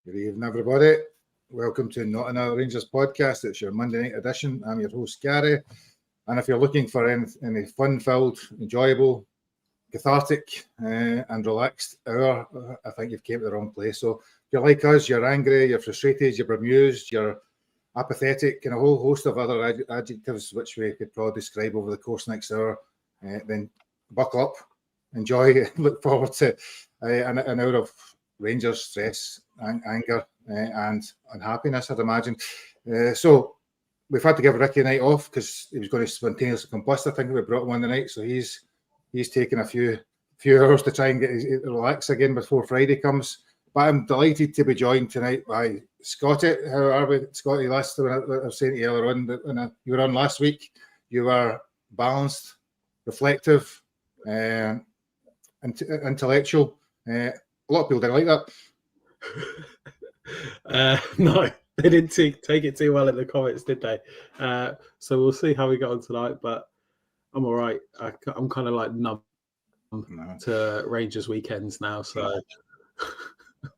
Good evening, everybody. Welcome to Not Another Rangers podcast. It's your Monday night edition. I'm your host, Gary. And if you're looking for any fun-filled, enjoyable, cathartic, and relaxed hour, I think you've came to the wrong place. So if you're like us, you're angry, you're frustrated, you're bemused, you're apathetic, and a whole host of other adjectives which we could probably describe over the course of the next hour, then buckle up, enjoy, look forward to an hour of Rangers stress, anger, and unhappiness, I'd imagine. So we've had to give Ricky a night off because he was going to spontaneously combust. I think we brought him on the night, so he's taken a few hours to try and relax again before Friday comes. But I'm delighted to be joined tonight by Scotty. How are we, Scotty? Last I was saying to you earlier on that when you were on last week, you were balanced, reflective, intellectual. A lot of people didn't like that. No, they didn't take it too well in the comments, did they? So we'll see how we get on tonight. But I'm all right. I'm kind of like numb to Rangers weekends now, so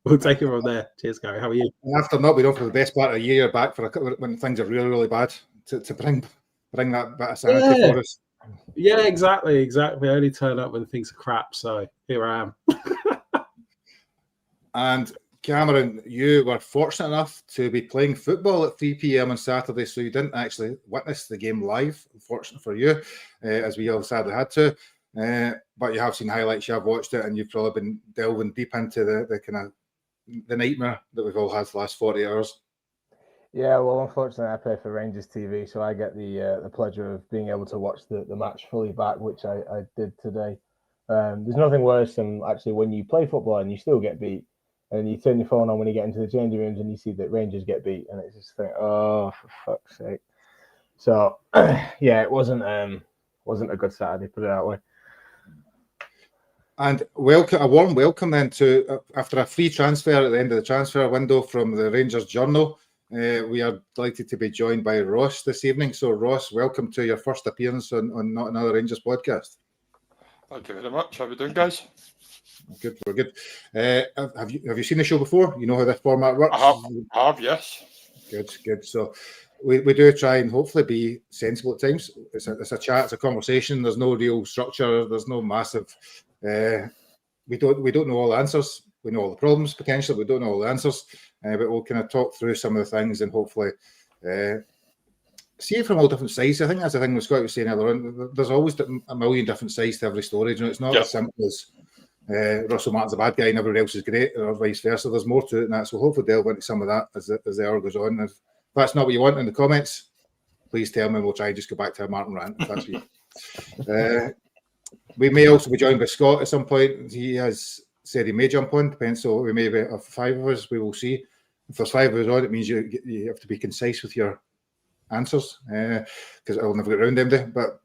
we'll take it from there. Cheers, Gary. How are you? And after not being off for the best part of a year, you're back for when things are really, really bad to bring that bit of sanity for us. Yeah, exactly. I only turn up when things are crap, so here I am. And Cameron, you were fortunate enough to be playing football at 3 p.m. on Saturday, so you didn't actually witness the game live. Fortunate for you, as we all sadly had to. But you have seen highlights, you have watched it, and you've probably been delving deep into the kind of the nightmare that we've all had the last 40 hours. Yeah, well, unfortunately, I play for Rangers TV, so I get the pleasure of being able to watch the match fully back, which I did today. There's nothing worse than actually when you play football and you still get beat, and you turn your phone on when you get into the changing rooms and you see that Rangers get beat, and it's just think, oh, for fuck's sake. So, yeah, it wasn't a good Saturday, put it that way. And a warm welcome then to, after a free transfer at the end of the transfer window from the Rangers Journal, we are delighted to be joined by Ross this evening. So, Ross, welcome to your first appearance on Not Another Rangers podcast. Thank you very much. How are we doing, guys? Good, we're good. Have you seen the show before? You know how this format works? I have, yes. Good. So we do try and hopefully be sensible at times. It's a chat, it's a conversation. There's no real structure. There's no massive. We don't know all the answers. We know all the problems potentially. We don't know all the answers, but we'll kind of talk through some of the things and hopefully see it from all different sides. I think that's the thing Scott was saying earlier on. There's always a million different sides to every story. You know, it's not as simple as Russell Martin's a bad guy and everybody else is great, or vice versa. There's more to it than that. So hopefully delve into some of that as the hour goes on. If that's not what you want in the comments, please tell me and we'll try and just go back to a Martin rant if that's what we may also be joined by Scott at some point. He has said he may jump on, depends. So we may have 5 of us. We will see. If there's 5 of us on, it means you have to be concise with your answers because I'll never get around them. But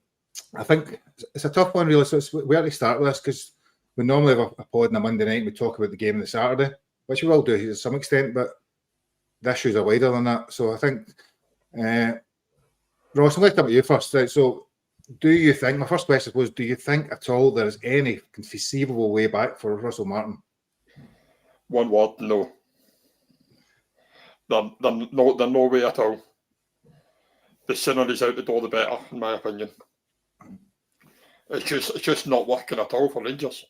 I think it's a tough one, really. So where to start with this? Because we normally have a pod on a Monday night and we talk about the game on the Saturday, which we will do to some extent, but the issues are wider than that. So I think, Ross, I'd like to come to you first. Right? So do you think, my first question was, do you think at all there is any conceivable way back for Russell Martin? One word, no. There's no way at all. The sooner he's out the door, the better, in my opinion. It's just not working at all for Rangers.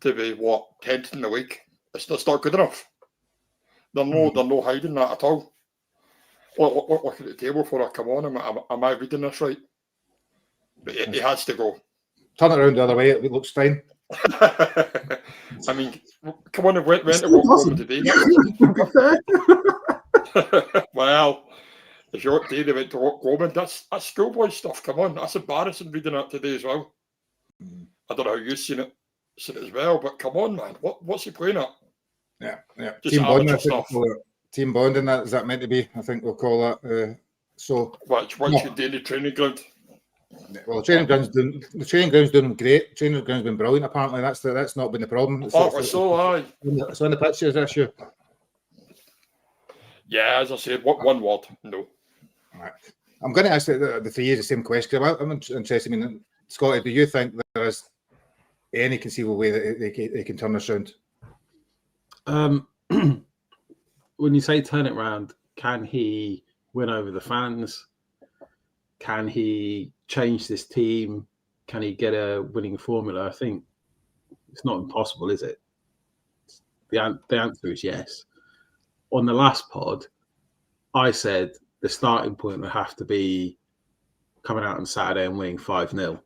To be 10th in the league, it's not good enough. They're no hiding that at all. Look at the table for her. Come on, am I reading this right? But he has to go. Turn it around the other way. It looks fine. I mean, come on, went to walk home today. Well, if you're day they went to walk home, that's schoolboy stuff. Come on, that's embarrassing reading that today as well. I don't know how you've seen it as well, but come on, man, what's he playing at? Yeah. Just amateur stuff. Team bonding, that is that meant to be? I think we'll call that. What's your daily training ground? Well, the training ground's doing great. Training ground's been brilliant. Apparently, that's not been the problem. It's on the pitch is the issue. Yeah, as I said, one word, no. Right. I'm going to ask the three of the same question. I'm interested. I mean, Scotty, do you think there is any conceivable way that they can turn this around? when you say turn it around, can he win over the fans? Can he change this team? Can he get a winning formula? I think it's not impossible, is it? The answer is yes. On the last pod, I said the starting point would have to be coming out on Saturday and winning 5-0,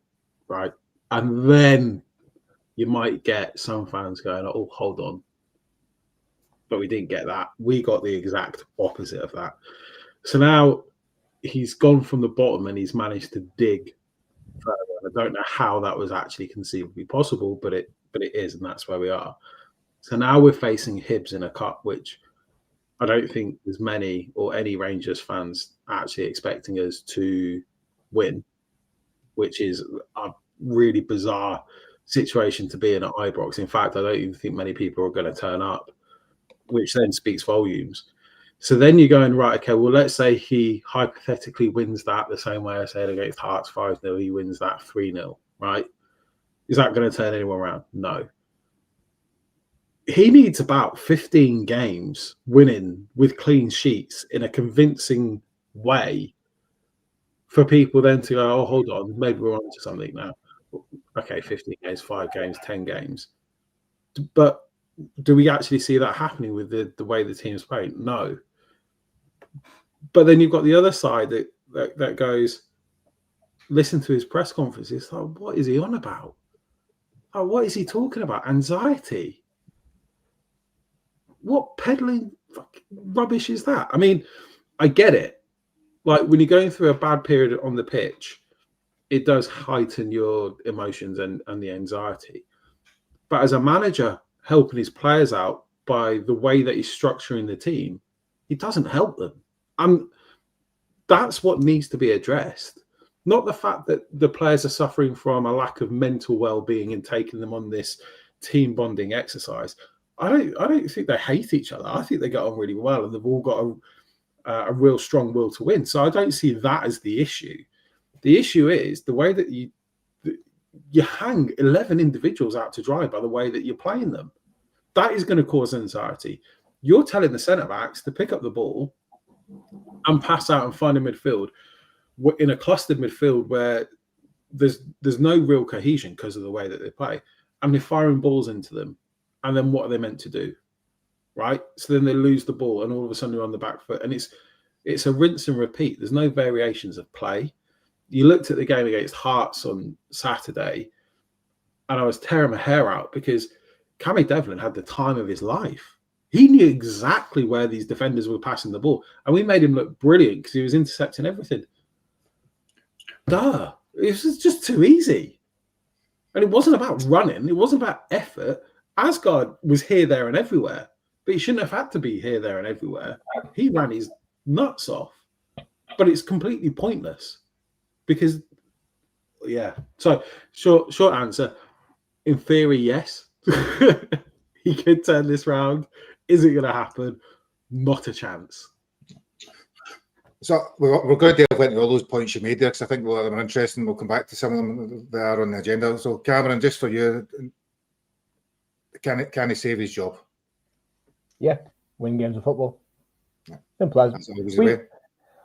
right? And then you might get some fans going, oh, hold on. But we didn't get that. We got the exact opposite of that. So now he's gone from the bottom and he's managed to dig further. I don't know how that was actually conceivably possible, but it is, and that's where we are. So now we're facing Hibs in a cup, which I don't think there's many or any Rangers fans actually expecting us to win, which is a really bizarre situation to be in at Ibrox. In fact, I don't even think many people are going to turn up, which then speaks volumes. So then you're going, right, okay, well, let's say he hypothetically wins that the same way I said against Hearts 5-0, he wins that 3-0, right? Is that going to turn anyone around? No. He needs about 15 games winning with clean sheets in a convincing way for people then to go, oh, hold on, maybe we're on to something now. Okay, 15 games, 5 games, 10 games. But do we actually see that happening with the way the team's playing? No. But then you've got the other side that goes, listen to his press conference. It's like, what is he on about? Oh, what is he talking about? Anxiety. What peddling rubbish is that? I mean, I get it. Like when you're going through a bad period on the pitch, it does heighten your emotions and the anxiety. But as a manager helping his players out by the way that he's structuring the team, he doesn't help them. That's what needs to be addressed. Not the fact that the players are suffering from a lack of mental well-being and taking them on this team bonding exercise. I don't think they hate each other. I think they get on really well and they've all got a real strong will to win. So I don't see that as the issue. The issue is the way that you hang 11 individuals out to dry by the way that you're playing them. That is going to cause anxiety. You're telling the centre-backs to pick up the ball and pass out and find a midfield in a clustered midfield where there's no real cohesion because of the way that they play. And they're firing balls into them. And then what are they meant to do? Right? So then they lose the ball and all of a sudden they're on the back foot. And it's a rinse and repeat. There's no variations of play. You looked at the game against Hearts on Saturday and I was tearing my hair out because Cammy Devlin had the time of his life. He knew exactly where these defenders were passing the ball. And we made him look brilliant because he was intercepting everything. It was just too easy. And it wasn't about running. It wasn't about effort. Asgard was here, there, and everywhere. But he shouldn't have had to be here, there, and everywhere. He ran his nuts off. But it's completely pointless. Because, yeah. So, short answer. In theory, yes. He could turn this round. Is it going to happen? Not a chance. So we're going to delve into all those points you made there because I think they're interesting. We'll come back to some of them that are on the agenda. So Cameron, just for you, can he save his job? Yeah, win games of football. Yeah. Simple as. That's always the way.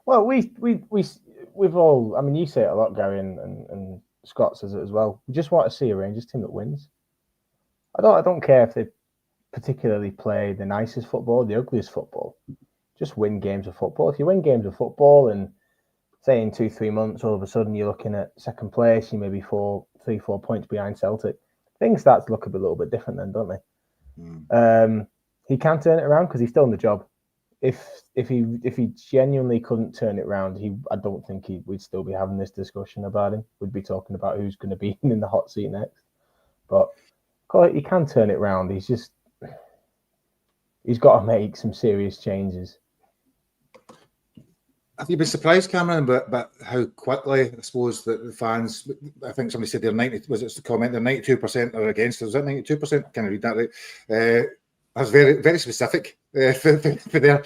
Well, we've all. I mean, you say it a lot, Gary, and Scott says it as well. We just want to see a Rangers team that wins. I don't care if they particularly play the nicest football, the ugliest football. Just win games of football. If you win games of football and say in 2-3 months, all of a sudden you're looking at second place, you may be 4 points behind Celtic. Things start to look a little bit different then, don't they? He can turn it around because he's still in the job. If he genuinely couldn't turn it around, I don't think we'd still be having this discussion about him. We'd be talking about who's going to be in the hot seat next. But he can turn it around. He's got to make some serious changes. Have you been surprised, Cameron, about how quickly, I suppose, that the fans, I think somebody said they're 90, was it the comment, they're 92% are against us. Is that 92%? Can I read that right? That's very, very specific for there.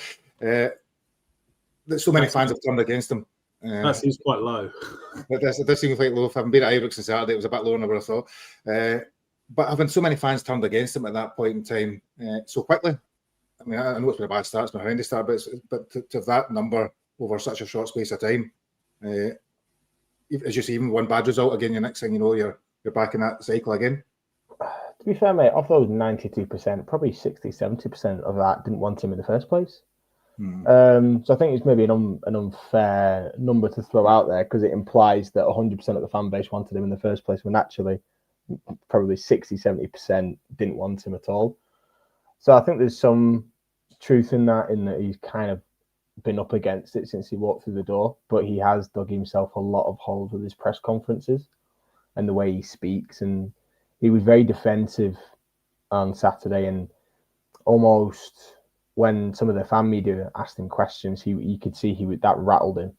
That so many fans have turned against them. That seems quite low. It does seem quite low. If I haven't been at Ibrox on Saturday, it was a bit lower than I would have thought. But having so many fans turned against him at that point in time so quickly, mean, I know it's been a bad start, it's been a horrendous start, but to have that number over such a short space of time, it's just even one bad result again. Your next thing you know, you're back in that cycle again. To be fair, mate, of those 92%, probably 60-70% of that didn't want him in the first place. So I think it's maybe an unfair number to throw out there because it implies that 100% of the fan base wanted him in the first place when actually probably 60-70% didn't want him at all. So I think there's some truth in that he's kind of been up against it since he walked through the door, but he has dug himself a lot of holes with his press conferences and the way he speaks. And he was very defensive on Saturday, and almost when some of the fan media asked him questions, you could see that rattled him.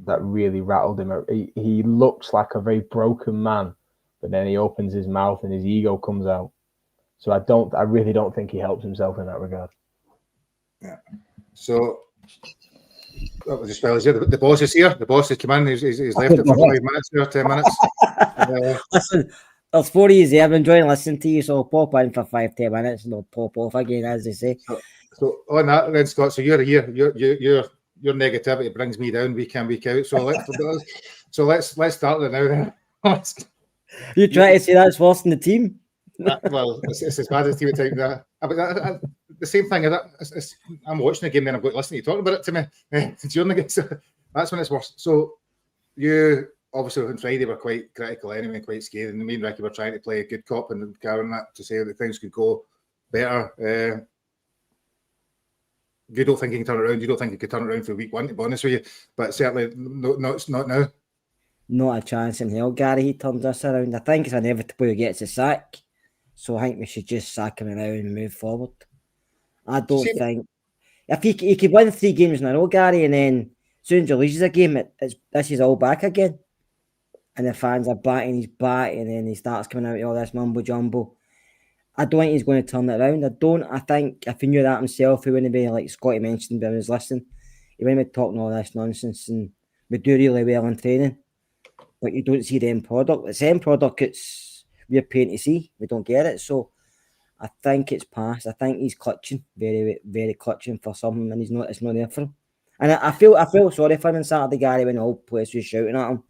That really rattled him. He looks like a very broken man, but then he opens his mouth and his ego comes out. So I really don't think he helps himself in that regard. Yeah. So just the boss is here. The boss has come in. He's left it for 5 minutes or 10 minutes. Listen, there's 4 years there. I've been enjoying listening to you, so I'll pop in for 5-10 minutes and I'll pop off again, as they say. So on that then, Scott, so you're here. Your negativity brings me down week in, week out. So let's start there now. Then. You try to say that's worse than the team? Well, it's as bad as the team at times. The same thing. I'm watching the game, then I've got to listen to you talking about it to me during the game. So that's when it's worse. So you obviously on Friday were quite critical anyway, quite scared. And me and Ricky were trying to play a good cop and carrying that to say that things could go better. You don't think you can turn it around. You don't think you could turn it around for week 1, to be honest with you. But certainly not now. Not a chance in hell, Gary. He turns us around. I think it's inevitable he gets a sack. So I think we should just sack him now and move forward. I don't think... If he could win 3 games in a row, Gary, and then as soon as he loses a game, this is all back again. And the fans are batting his back, and then he starts coming out with all this mumbo-jumbo. I don't think he's going to turn it around. I think if he knew that himself, he wouldn't be, like Scotty mentioned when he was listening, he wouldn't be talking all this nonsense. And we do really well in training, but you don't see the end product. It's the end product we're paying to see. We don't get it. So I think it's past. I think he's clutching, very, very clutching for something, and it's not there for him. And I feel sorry for him on Saturday, Gary, when the whole place was shouting at him,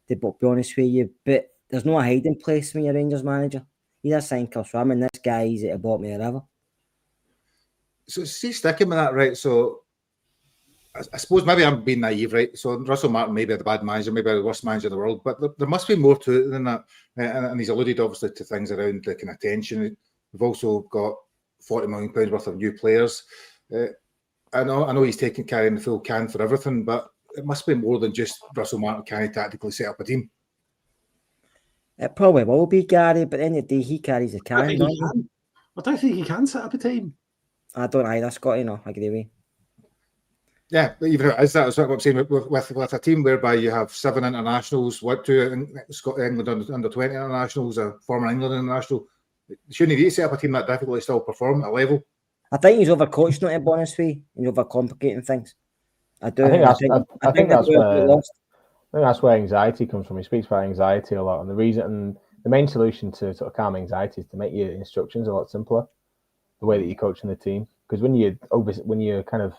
to be honest with you. But there's no hiding place when you're Rangers manager. He's a sink or swim, and this guy is at the bottom of the river. So see, sticking with that, right? So I suppose maybe I'm being naive, right? So Russell Martin may be the bad manager, maybe the worst manager in the world, but there must be more to it than that. And he's alluded obviously to things around the kind of tension. We've also got £40 million worth of new players. I know he's carrying the full can for everything, but it must be more than just Russell Martin can tactically set up a team. It probably will be, Gary, but at the end of the day, he carries the can. I don't think he can set up a team. I don't either, Scotty. No, I agree with you. Yeah, but even as that is what I'm saying with a team whereby you have 7 internationals, 2 England under 20 internationals, a former England international. Shouldn't he set up a team that difficult to still perform at a level? I think he's overcoaching it, to be honest with you. He's overcomplicating things. I do. I think that's where anxiety comes from. He speaks about anxiety a lot, and the main solution to sort of calm anxiety is to make your instructions a lot simpler. The way that you're coaching the team, because when you're kind of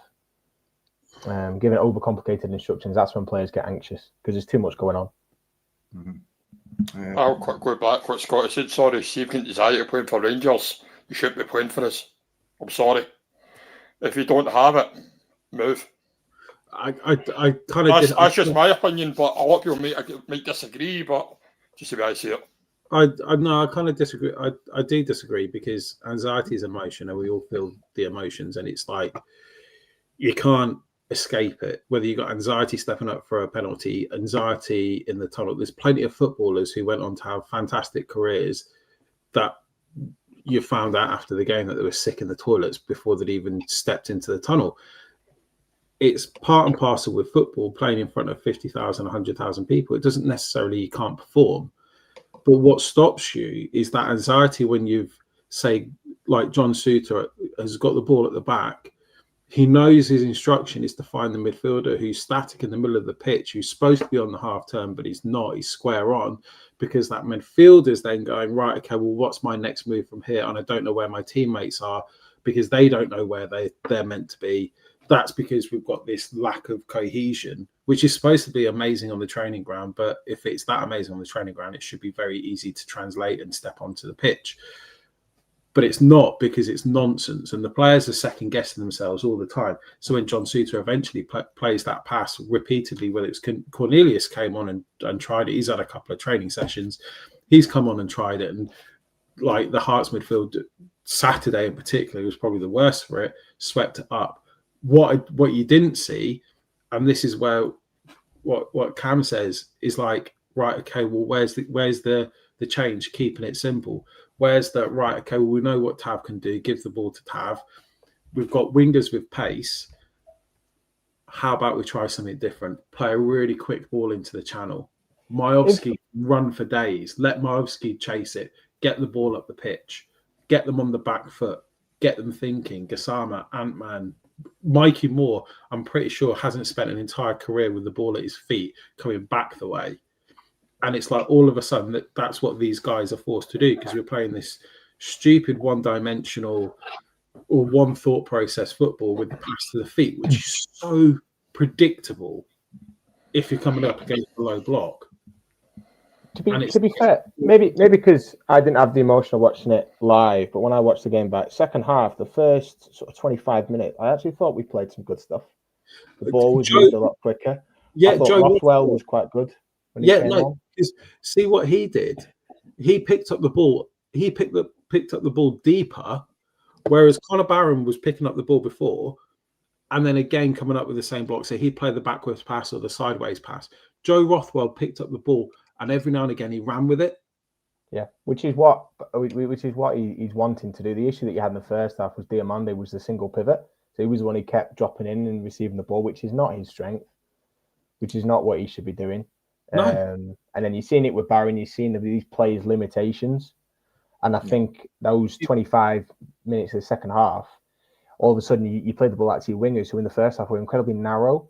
giving overcomplicated instructions, that's when players get anxious because there's too much going on. I'll quick go back what Scotty said. Sorry, see if you get anxiety playing for Rangers, you shouldn't be playing for us. I'm sorry. If you don't have it, move. I kind of that's just my opinion, but a lot of people might disagree, but just the way I see it. I kind of disagree. I do disagree because anxiety is emotion, and we all feel the emotions, and it's like you can't escape it. Whether you got anxiety stepping up for a penalty, anxiety in the tunnel. There's plenty of footballers who went on to have fantastic careers that you found out after the game that they were sick in the toilets before they'd even stepped into the tunnel. It's part and parcel with football, playing in front of 50,000, 100,000 people. It doesn't necessarily you can't perform. But what stops you is that anxiety when you've, say, like John Suter has got the ball at the back. He knows his instruction is to find the midfielder who's static in the middle of the pitch, who's supposed to be on the half turn, but he's not. He's square on because that midfielder is then going, right, okay, well, what's my next move from here? And I don't know where my teammates are because they don't know where they're meant to be. That's because we've got this lack of cohesion, which is supposed to be amazing on the training ground. But if it's that amazing on the training ground, it should be very easy to translate and step onto the pitch. But it's not, because it's nonsense. And the players are second guessing themselves all the time. So when John Suter eventually plays that pass repeatedly, whether it's Cornelius came on and tried it, he's had a couple of training sessions, he's come on and tried it. And like the Hearts midfield Saturday in particular was probably the worst for it, swept it up. What you didn't see, and this is where what Cam says is like, right, okay, well, where's the change, keeping it simple? Where's the, right, okay, well, we know what Tav can do, give the ball to Tav. We've got wingers with pace. How about we try something different? Play a really quick ball into the channel. Majowski run for days. Let Majowski chase it. Get the ball up the pitch. Get them on the back foot. Get them thinking. Gassama, Ant-Man, Mikey Moore, I'm pretty sure hasn't spent an entire career with the ball at his feet coming back the way. And it's like all of a sudden that's what these guys are forced to do, because we're playing this stupid one-dimensional or one thought process football with the pass to the feet, which is so predictable if you're coming up against a low block. To be fair, maybe because I didn't have the emotion of watching it live, but when I watched the game back, second half, the first sort of 25 minutes, I actually thought we played some good stuff. The ball was moved a lot quicker. Yeah, I thought Rothwell was quite good. See what he did. He picked up the ball. He picked up the ball deeper, whereas Conor Barron was picking up the ball before, and then again coming up with the same block. So he played the backwards pass or the sideways pass. Joe Rothwell picked up the ball, and every now and again he ran with it. Yeah, which is what he's wanting to do. The issue that you had in the first half was Diamande was the single pivot, so he was the one who kept dropping in and receiving the ball, which is not his strength, which is not what he should be doing. No. And then you're seeing it with Barron, you're seeing these players' limitations. And I think those 25 minutes of the second half, all of a sudden you played the ball out to your wingers, who in the first half were incredibly narrow.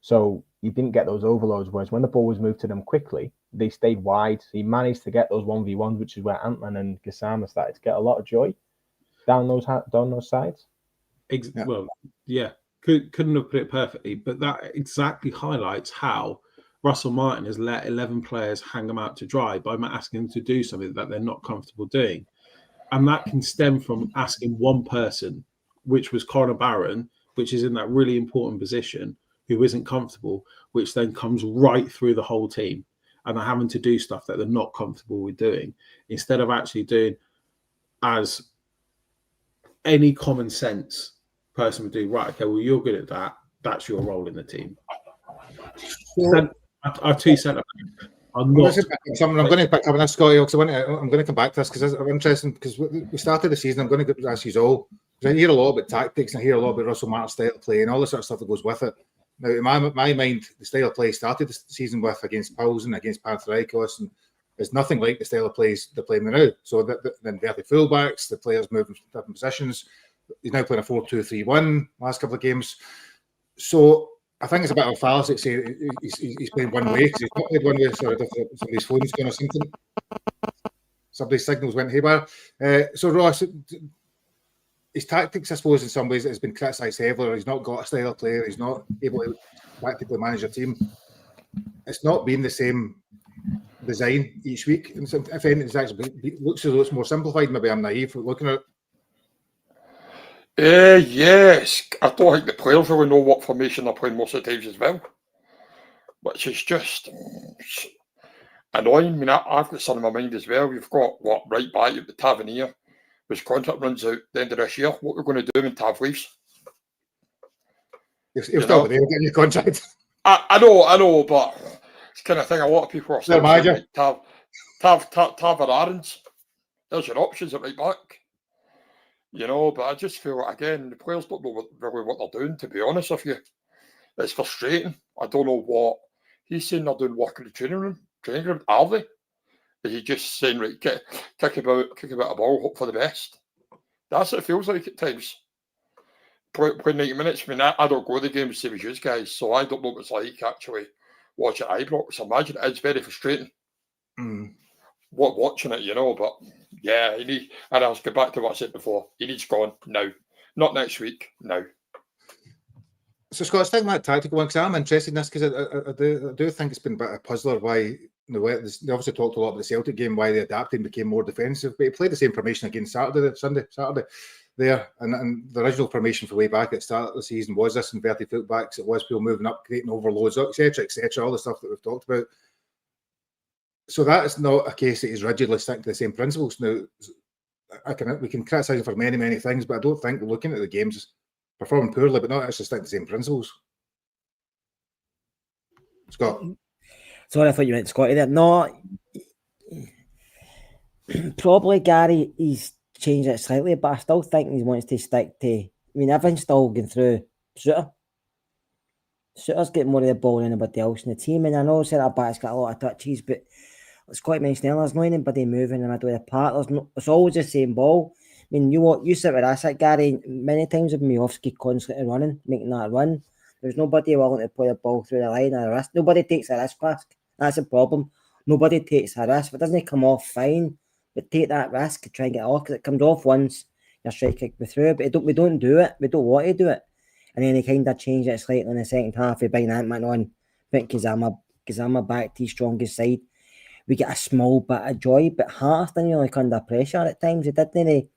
So you didn't get those overloads, whereas when the ball was moved to them quickly, they stayed wide. So he managed to get those 1v1s, which is where Ant-Man and Gassama started to get a lot of joy down those sides. Well, yeah, couldn't have put it perfectly, but that exactly highlights how Russell Martin has let 11 players hang them out to dry by asking them to do something that they're not comfortable doing. And that can stem from asking one person, which was Conor Barron, which is in that really important position, who isn't comfortable, which then comes right through the whole team. And they're having to do stuff that they're not comfortable with doing, instead of actually doing as any common sense person would do. Right, okay, well, you're good at that. That's your role in the team. Our two centre backs are not. I'm going to pick up on this, Scotty, because I'm going to come back to this because it's interesting. Because we started the season, I'm going to ask you all. I hear a lot about tactics, and I hear a lot about Russell Martin's style of play and all the sort of stuff that goes with it. Now, in my mind, the style of play started the season with against Pilsen, against Panathinaikos, and it's nothing like the style of plays they're playing now. So the inverted fullbacks, the players moving different positions. He's now playing a 4-2-3-1 last couple of games. So I think it's a bit of a fallacy to say he's playing one way, because he's not played one way. Sorry, somebody's phone's going or something. Somebody's signals went haywire. So Ross, his tactics, I suppose, in some ways, has been criticised heavily. He's not got a style of player. He's not able to tactically manage a team. It's not been the same design each week. And if anything, it's actually looks as though it's more simplified. Maybe I'm naive for looking at it. Yes, I don't think the players really know what formation they're playing most of the times as well, which is just annoying. I mean, I've got some in my mind as well. We've got right back at the Tavernier, whose contract runs out the end of this year. What we're going to do when Tav leaves? He'll still be there getting your contract. I know, but it's the kind of thing a lot of people are still saying, like, Tav or Aarons. There's your options at right back. But I just feel, again, the players don't know really what they're doing, to be honest with you. It's frustrating. I don't know what he's saying they're doing work in the training room. Are they? Is he just saying, right, kick about a ball, hope for the best? That's what it feels like at times. Playing 90 minutes. I mean, I don't go to the games, same as you guys, so I don't know what it's like actually watching Ibrox. I imagine it's very frustrating. Watching it, but yeah, and I'll get back to what I said before. He needs gone now. Not next week. No. So, Scott, let's think that tactical one, because I'm interested in this, because I do think it's been a bit of a puzzler why they obviously talked a lot about the Celtic game, why they adapted and became more defensive, but he played the same formation again Saturday there, and the original formation for way back at the start of the season was this inverted fullbacks. It was people moving up, creating overloads, etc., all the stuff that we've talked about. So that is not a case that he's rigidly sticking to the same principles. Now, we can criticise him for many, many things, but I don't think looking at the games, performing poorly, but not actually sticking to the same principles. Scott. Sorry, I thought you meant Scotty there. No, probably Gary, he's changed it slightly, but I still think he wants to stick to. I mean, everyone's still going through Suter. Suter's getting more of the ball than anybody else in the team, and I know centre back's got a lot of touches, but Scotty mentioned earlier, there's not anybody moving in the middle of the park. It's always the same ball. I mean, you sit with us at Gary, many times with Miofsky constantly running, making that run. There's nobody willing to play the ball through the line or a risk. Nobody takes a risk, Clask. That's the problem. Nobody takes a risk. If it doesn't come off, fine. But take that risk to try and get it off, because it comes off once, your strike kick me through. But we don't do it. We don't want to do it. And then he kind of changed it slightly in the second half. He bring Ant-Man on, put Kazama back to his strongest side. We get a small bit of joy, but Hearts didn't really come under pressure at times. He didn't.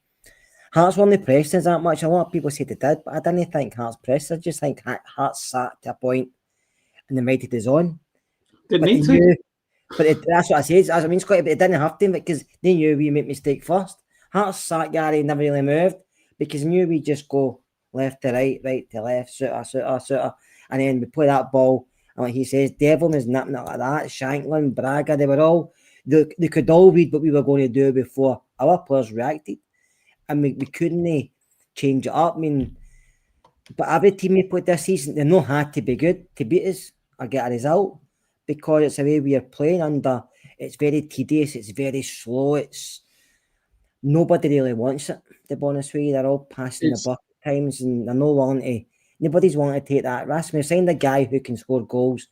Hearts weren't pressed as that much. A lot of people said they did, but I didn't think Hearts pressed. I just think Hearts sat to a point and they made it his own. Didn't need to. That's what I said. I mean, Scotty, but they didn't have to, because they knew we made mistake first. Hearts sat Gary, never really moved, because knew we just go left to right, right to left, Suter, and then we play that ball. And like he says, Devlin was nipping it like that, Shanklin, Braga, they could all read what we were going to do before our players reacted. And we couldn't change it up. I mean, but every team we played this season, they know had to be good to beat us or get a result, because it's the way we are playing under. It's very tedious, it's very slow, it's nobody really wants it, to be honest with you. They're all passing the buck at times, and they're nobody's wanting to take that risk. We've signed a guy who can score goals,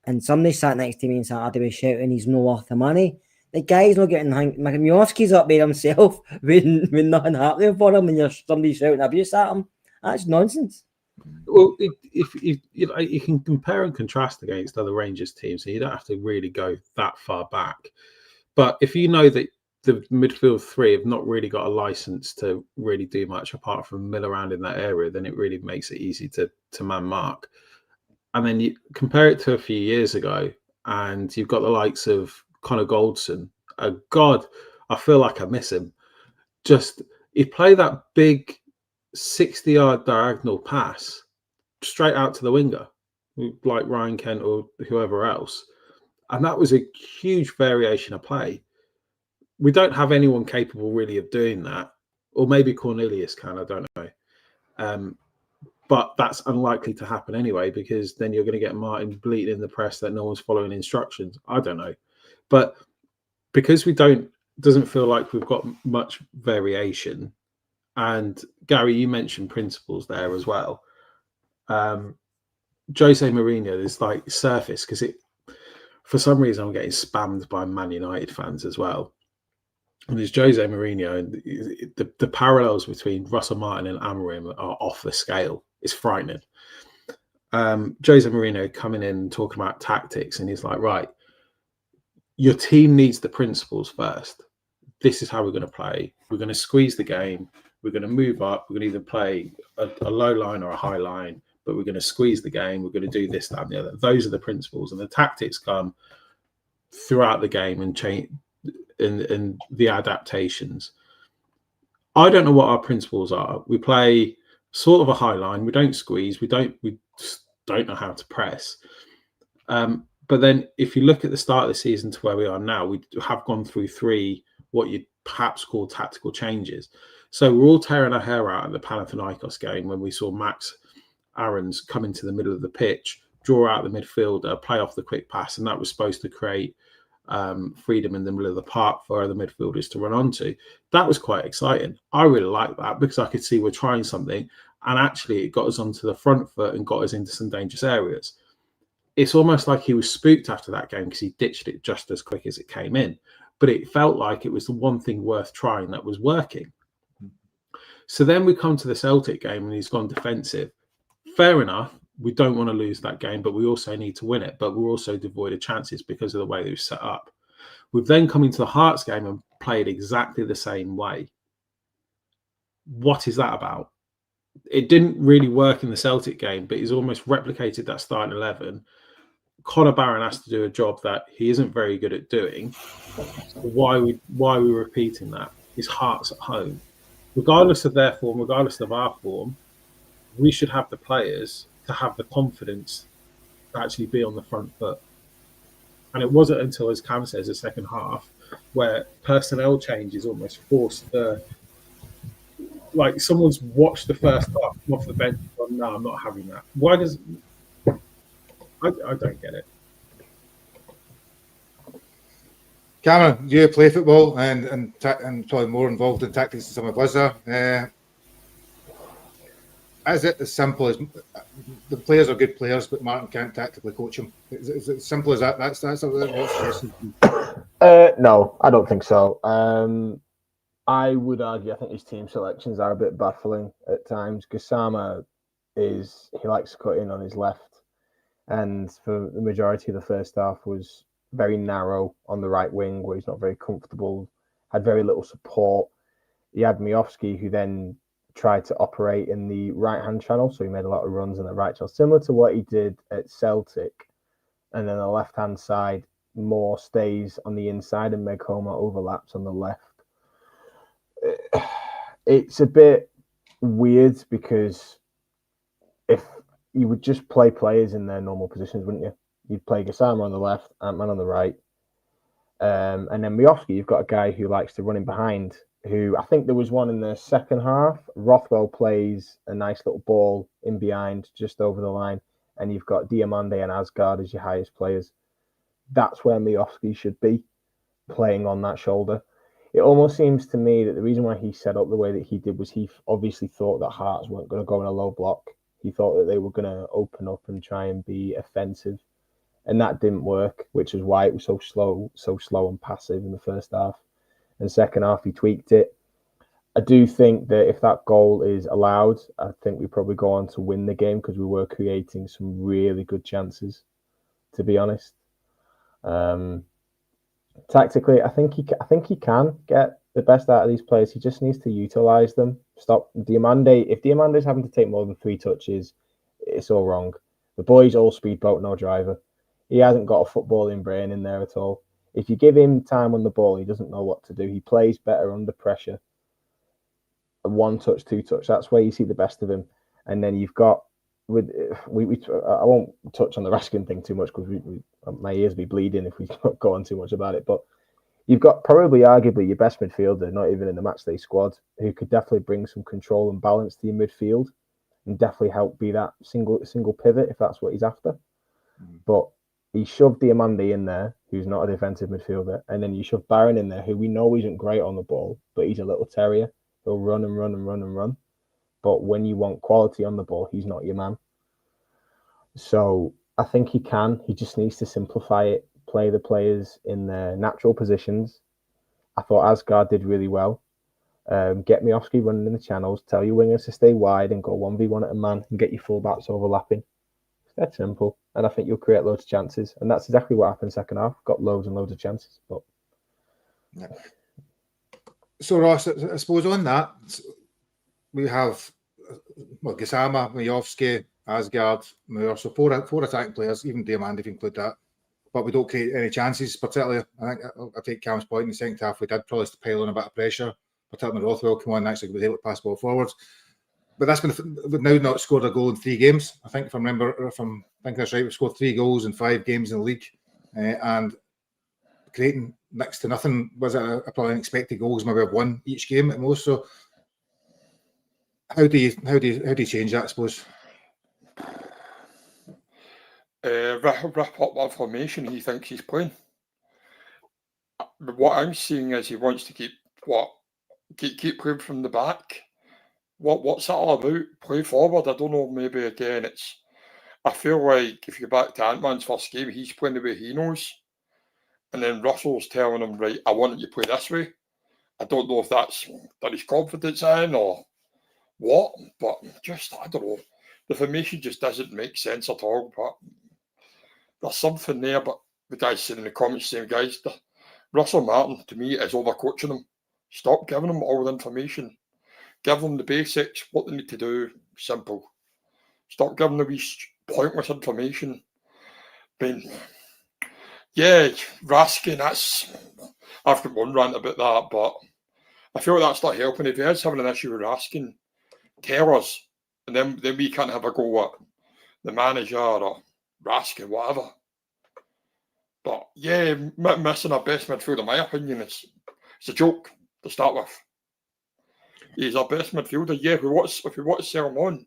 and somebody sat next to me on Saturday was shouting he's no worth the money. The guy's not getting Miofsky's up there himself when nothing happening for him, and you're somebody shouting abuse at him. That's nonsense. Well, if you can compare and contrast against other Rangers teams, so you don't have to really go that far back. But if you know that the midfield three have not really got a license to really do much apart from mill around in that area, then it really makes it easy to man mark. And then you compare it to a few years ago, and you've got the likes of Connor Goldson. God, I feel like I miss him. Just he played that big 60-yard diagonal pass straight out to the winger, like Ryan Kent or whoever else. And that was a huge variation of play. We don't have anyone capable really of doing that. Or maybe Cornelius can, I don't know. But that's unlikely to happen anyway, because then you're going to get Martin bleating in the press that no one's following instructions. I don't know. But because doesn't feel like we've got much variation, and Gary, you mentioned principles there as well. Jose Mourinho is like surface, because for some reason I'm getting spammed by Man United fans as well. And there's Jose Mourinho, and the parallels between Russell Martin and Amorim are off the scale. It's frightening. Jose Mourinho coming in and talking about tactics, and he's like, right, your team needs the principles first. This is how we're going to play. We're going to squeeze the game. We're going to move up. We're going to either play a low line or a high line, but we're going to squeeze the game. We're going to do this, that, and the other. Those are the principles, and the tactics come throughout the game and change in the adaptations. I don't know what our principles are. We play sort of a high line. We don't squeeze. We just don't know how to press. But then if you look at the start of the season to where we are now, we have gone through three what you'd perhaps call tactical changes. So we're all tearing our hair out at the Panathinaikos game when we saw Max Aarons come into the middle of the pitch, draw out the midfielder, play off the quick pass, and that was supposed to create freedom in the middle of the park for other midfielders to run onto. That was quite exciting. I really liked that, because I could see we're trying something, and actually it got us onto the front foot and got us into some dangerous areas. It's almost like he was spooked after that game, because he ditched it just as quick as it came in. But it felt like it was the one thing worth trying that was working. So then we come to the Celtic game and he's gone defensive. Fair enough. We don't want to lose that game, but we also need to win it. But we're also devoid of chances because of the way it was set up. We've then come into the Hearts game and played exactly the same way. What is that about? It didn't really work in the Celtic game, but he's almost replicated that starting 11. Conor Barron has to do a job that he isn't very good at doing. So why are we repeating that? His Hearts at home. Regardless of their form, regardless of our form, we should have the players to have the confidence to actually be on the front foot. And it wasn't until, as Cam says, the second half, where personnel changes almost forced like someone's watched the first half, come off the bench, and gone, no, I'm not having that. Why does... I don't get it. Cameron, you play football and probably more involved in tactics than some of us are. Is it as simple as the players are good players, but Martin can't tactically coach them? Is it as simple as that? That's no, I don't think so. I would argue I think his team selections are a bit baffling at times. Gassama he likes to cut in on his left, and for the majority of the first half was very narrow on the right wing where he's not very comfortable, had very little support. He had Miofsky, who then tried to operate in the right-hand channel, so he made a lot of runs in the right channel, similar to what he did at Celtic. And then the left-hand side more stays on the inside and Meghoma overlaps on the left. It's a bit weird because if you would just play players in their normal positions, wouldn't you? You'd play Gassama on the left, Ant-Man on the right. And then Miofsky, you've got a guy who likes to run in behind, who I think there was one in the second half. Rothwell plays a nice little ball in behind, just over the line, and you've got Diamande and Asgard as your highest players. That's where Miofsky should be, playing on that shoulder. It almost seems to me that the reason why he set up the way that he did was he obviously thought that Hearts weren't going to go in a low block. He thought that they were going to open up and try and be offensive. And that didn't work, which is why it was so slow and passive in the first half. And second half, he tweaked it. I do think that if that goal is allowed, I think we probably go on to win the game because we were creating some really good chances, to be honest. Tactically, I think he can get the best out of these players. He just needs to utilize them. Stop Diamande. If Diamande's having to take more than 3 touches, it's all wrong. The boy's all speedboat, no driver. He hasn't got a footballing brain in there at all. If you give him time on the ball, he doesn't know what to do. He plays better under pressure. 1 touch, 2 touch. That's where you see the best of him. And then you've got I won't touch on the Raskin thing too much because my ears be bleeding if we go on too much about it. But you've got probably arguably your best midfielder, not even in the matchday squad, who could definitely bring some control and balance to your midfield and definitely help be that single pivot if that's what he's after. But he shoved Diamande in there, who's not a defensive midfielder, and then you shove Barron in there, who we know isn't great on the ball, but he's a little terrier. He'll run and run and run and run. But when you want quality on the ball, he's not your man. So I think he can. He just needs to simplify it, play the players in their natural positions. I thought Asgard did really well. Get Miofsky running in the channels, tell your wingers to stay wide and go 1v1 at a man and get your fullbacks overlapping. It's that simple. And I think you'll create loads of chances. And that's exactly what happened second half. Got loads and loads of chances. But yeah. So Ross, I suppose on that, we have Gassama, Miofsky, Asgard, Moore, so four attacking players, even Diamande if you include that. But we don't create any chances, particularly. I think I take Cam's point in the second half. We did probably pile on a bit of pressure, particularly Rothwell come on and actually was able to pass the ball forwards. But we've now not scored a goal in 3 games. I think if I'm thinking that's right, we've scored 3 goals in 5 games in the league, and creating next to nothing. Was it probably expected goals? Maybe have 1 each game at most. So how do you change that? I suppose. Rip up what formation he thinks he's playing. What I'm seeing is he wants to keep playing from the back. What's that all about? Play forward. I don't know. Maybe again, I feel like if you go back to Ant-Man's first game, he's playing the way he knows, and then Russell's telling him, right, I want you to play this way. I don't know if that's that he's confidence in or what, but just, I don't know. The formation just doesn't make sense at all, but there's something there. But the guys saying in the comments, saying, guys, Russell Martin, to me, is overcoaching them. Stop giving them all the information. Give them the basics, what they need to do, simple. Stop giving them these pointless information. I mean, yeah, Raskin, I've got one rant about that, but I feel like that's not helping. If he is having an issue with Raskin, tell us, and then we can't have a go at the manager or Raskin, whatever. But yeah, missing our best midfielder, in my opinion, it's a joke to start with. He's our best midfielder. Yeah, if we want to sell him on,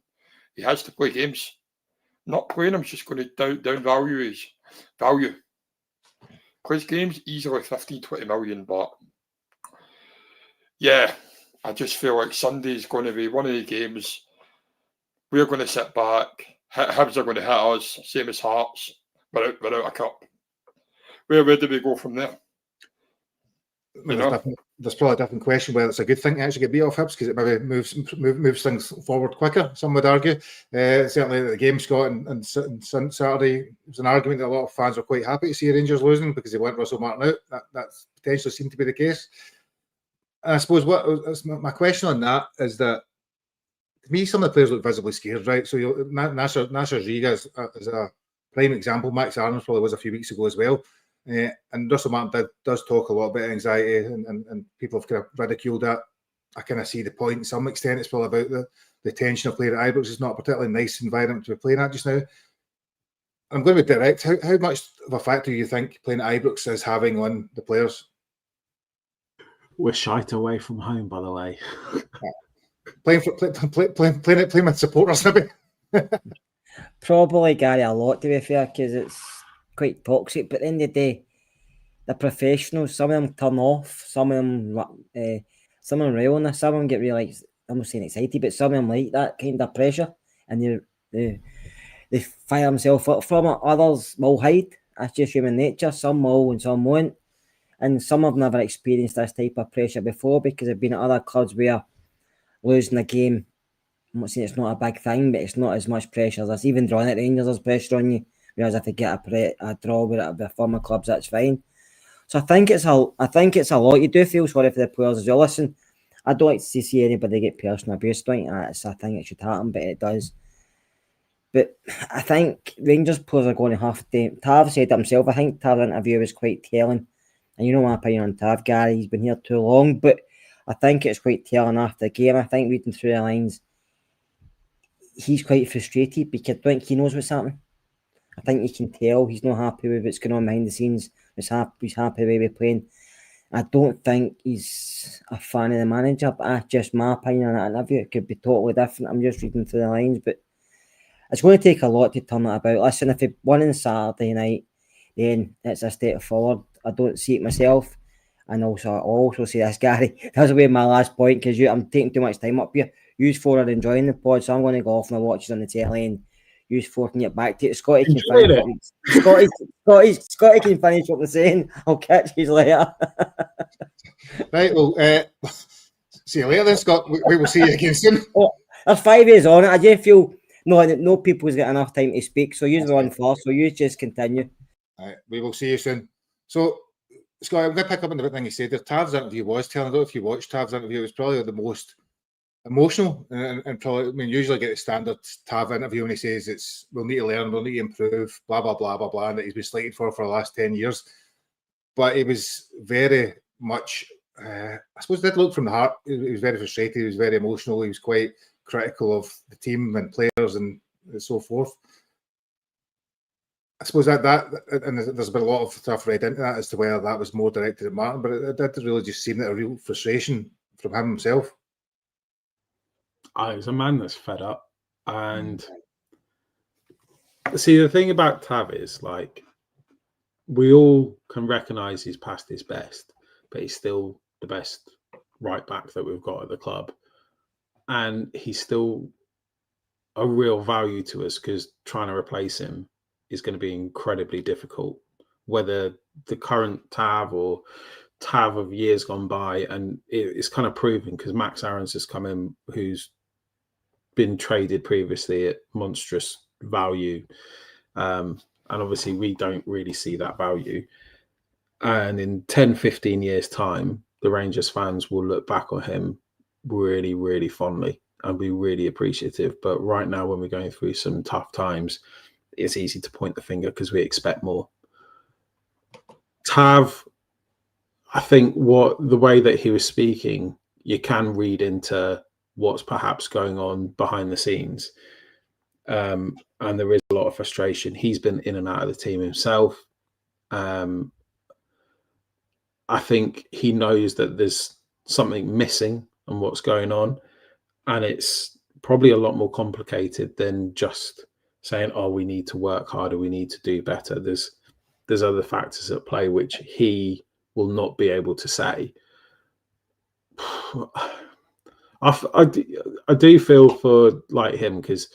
he has to play games. Not playing him is just going to down value his value. Plays games easily 15, 20 million, but yeah, I just feel like Sunday's going to be one of the games we're going to sit back. Hibs are going to hit us, same as Hearts, without a cup. Where do we go from there? There's probably a different question whether it's a good thing to actually get beat off Hibs because it maybe moves things forward quicker, some would argue. Certainly the game, Scott, and Saturday, it was an argument that a lot of fans were quite happy to see Rangers losing because they went Russell Martin out. That potentially seemed to be the case. And I suppose my question on that is that, to me, some of the players look visibly scared, right? So Nasser Riga is a prime example. Max Arnold probably was a few weeks ago as well. And Russell Martin does talk a lot about anxiety, and people have kind of ridiculed that. I kind of see the point to some extent. It's probably about the tension of playing at Ibrox. It's not a particularly nice environment to be playing at just now. I'm going to be direct. How much of a factor do you think playing at Ibrox is having on the players? We're shite away from home, by the way. Playing with supporters, maybe. Probably, Gary, a lot, to be fair, because it's quite toxic. But at the end of the day, the professionals, some of them turn off, some of them rail on this, some of them get really, I'm not saying excited, but some of them like that kind of pressure, and they fire themselves up from it. Others will hide. That's just human nature. Some will and some won't. And some have never experienced this type of pressure before because they've been at other clubs where losing a game, I'm not saying it's not a big thing, but it's not as much pressure as this. Even drawing at Rangers, there's pressure on you. Whereas if you get a draw with the former clubs, that's fine. So I think it's a lot. You do feel sorry for the players as well. Listen, I don't like to see anybody get personal abuse. I think it should happen, but it does. But I think Rangers players are going to have to. Tav said it himself. I think Tav's interview was quite telling. And you know my opinion on Tav, Gary. He's been here too long, but I think it's quite telling after the game. I think reading through the lines, he's quite frustrated because I don't think he knows what's happening. I think you can tell he's not happy with what's going on behind the scenes. He's happy with the way we're playing. I don't think he's a fan of the manager, but that's just my opinion on that interview. It could be totally different. I'm just reading through the lines, but it's going to take a lot to turn that about. Listen, if he won on Saturday night, then it's a step forward. I don't see it myself. And also, I also say this, Gary, that's away my last point because I'm taking too much time up here. You four are enjoying the pod, so I'm going to go off and watch it on the telly and you four can get back to it. Scotty can finish what they're saying. I'll catch you later. Right, well, see you later then, Scott. We will see you again soon. There's 5 years on it. I just feel no people's got enough time to speak, so you're the one first, so you just continue. All right, we will see you soon. So, Scott, I'm going to pick up on the thing you said there. Tav's interview was telling. I don't know if you watched Tav's interview. It was probably the most emotional and probably, I mean, usually get the standard Tav interview when he says we'll need to learn, we'll need to improve, blah, blah, blah, blah, blah, and that he's been slated for the last 10 years. But it was very much, I suppose, did look from the heart. He was very frustrated. He was very emotional. He was quite critical of the team and players and so forth. I suppose that and there's been a lot of stuff read into that as to whether that was more directed at Martin, but it did really just seem that a real frustration from him himself. He's a man that's fed up. And see, the thing about Tav is, like, we all can recognise he's past his best, but he's still the best right back that we've got at the club. And he's still a real value to us because trying to replace him is going to be incredibly difficult, whether the current Tav or Tav of years gone by. And it's kind of proven because Max Aaron's just come in, who's been traded previously at monstrous value. And obviously we don't really see that value. And in 10, 15 years' time, the Rangers fans will look back on him really, really fondly and be really appreciative. But right now, when we're going through some tough times, it's easy to point the finger because we expect more. Tav, I think the way that he was speaking, you can read into what's perhaps going on behind the scenes. And there is a lot of frustration. He's been in and out of the team himself. I think he knows that there's something missing and what's going on. And it's probably a lot more complicated than just saying, oh, we need to work harder, we need to do better. There's other factors at play which he will not be able to say. I do feel for like him because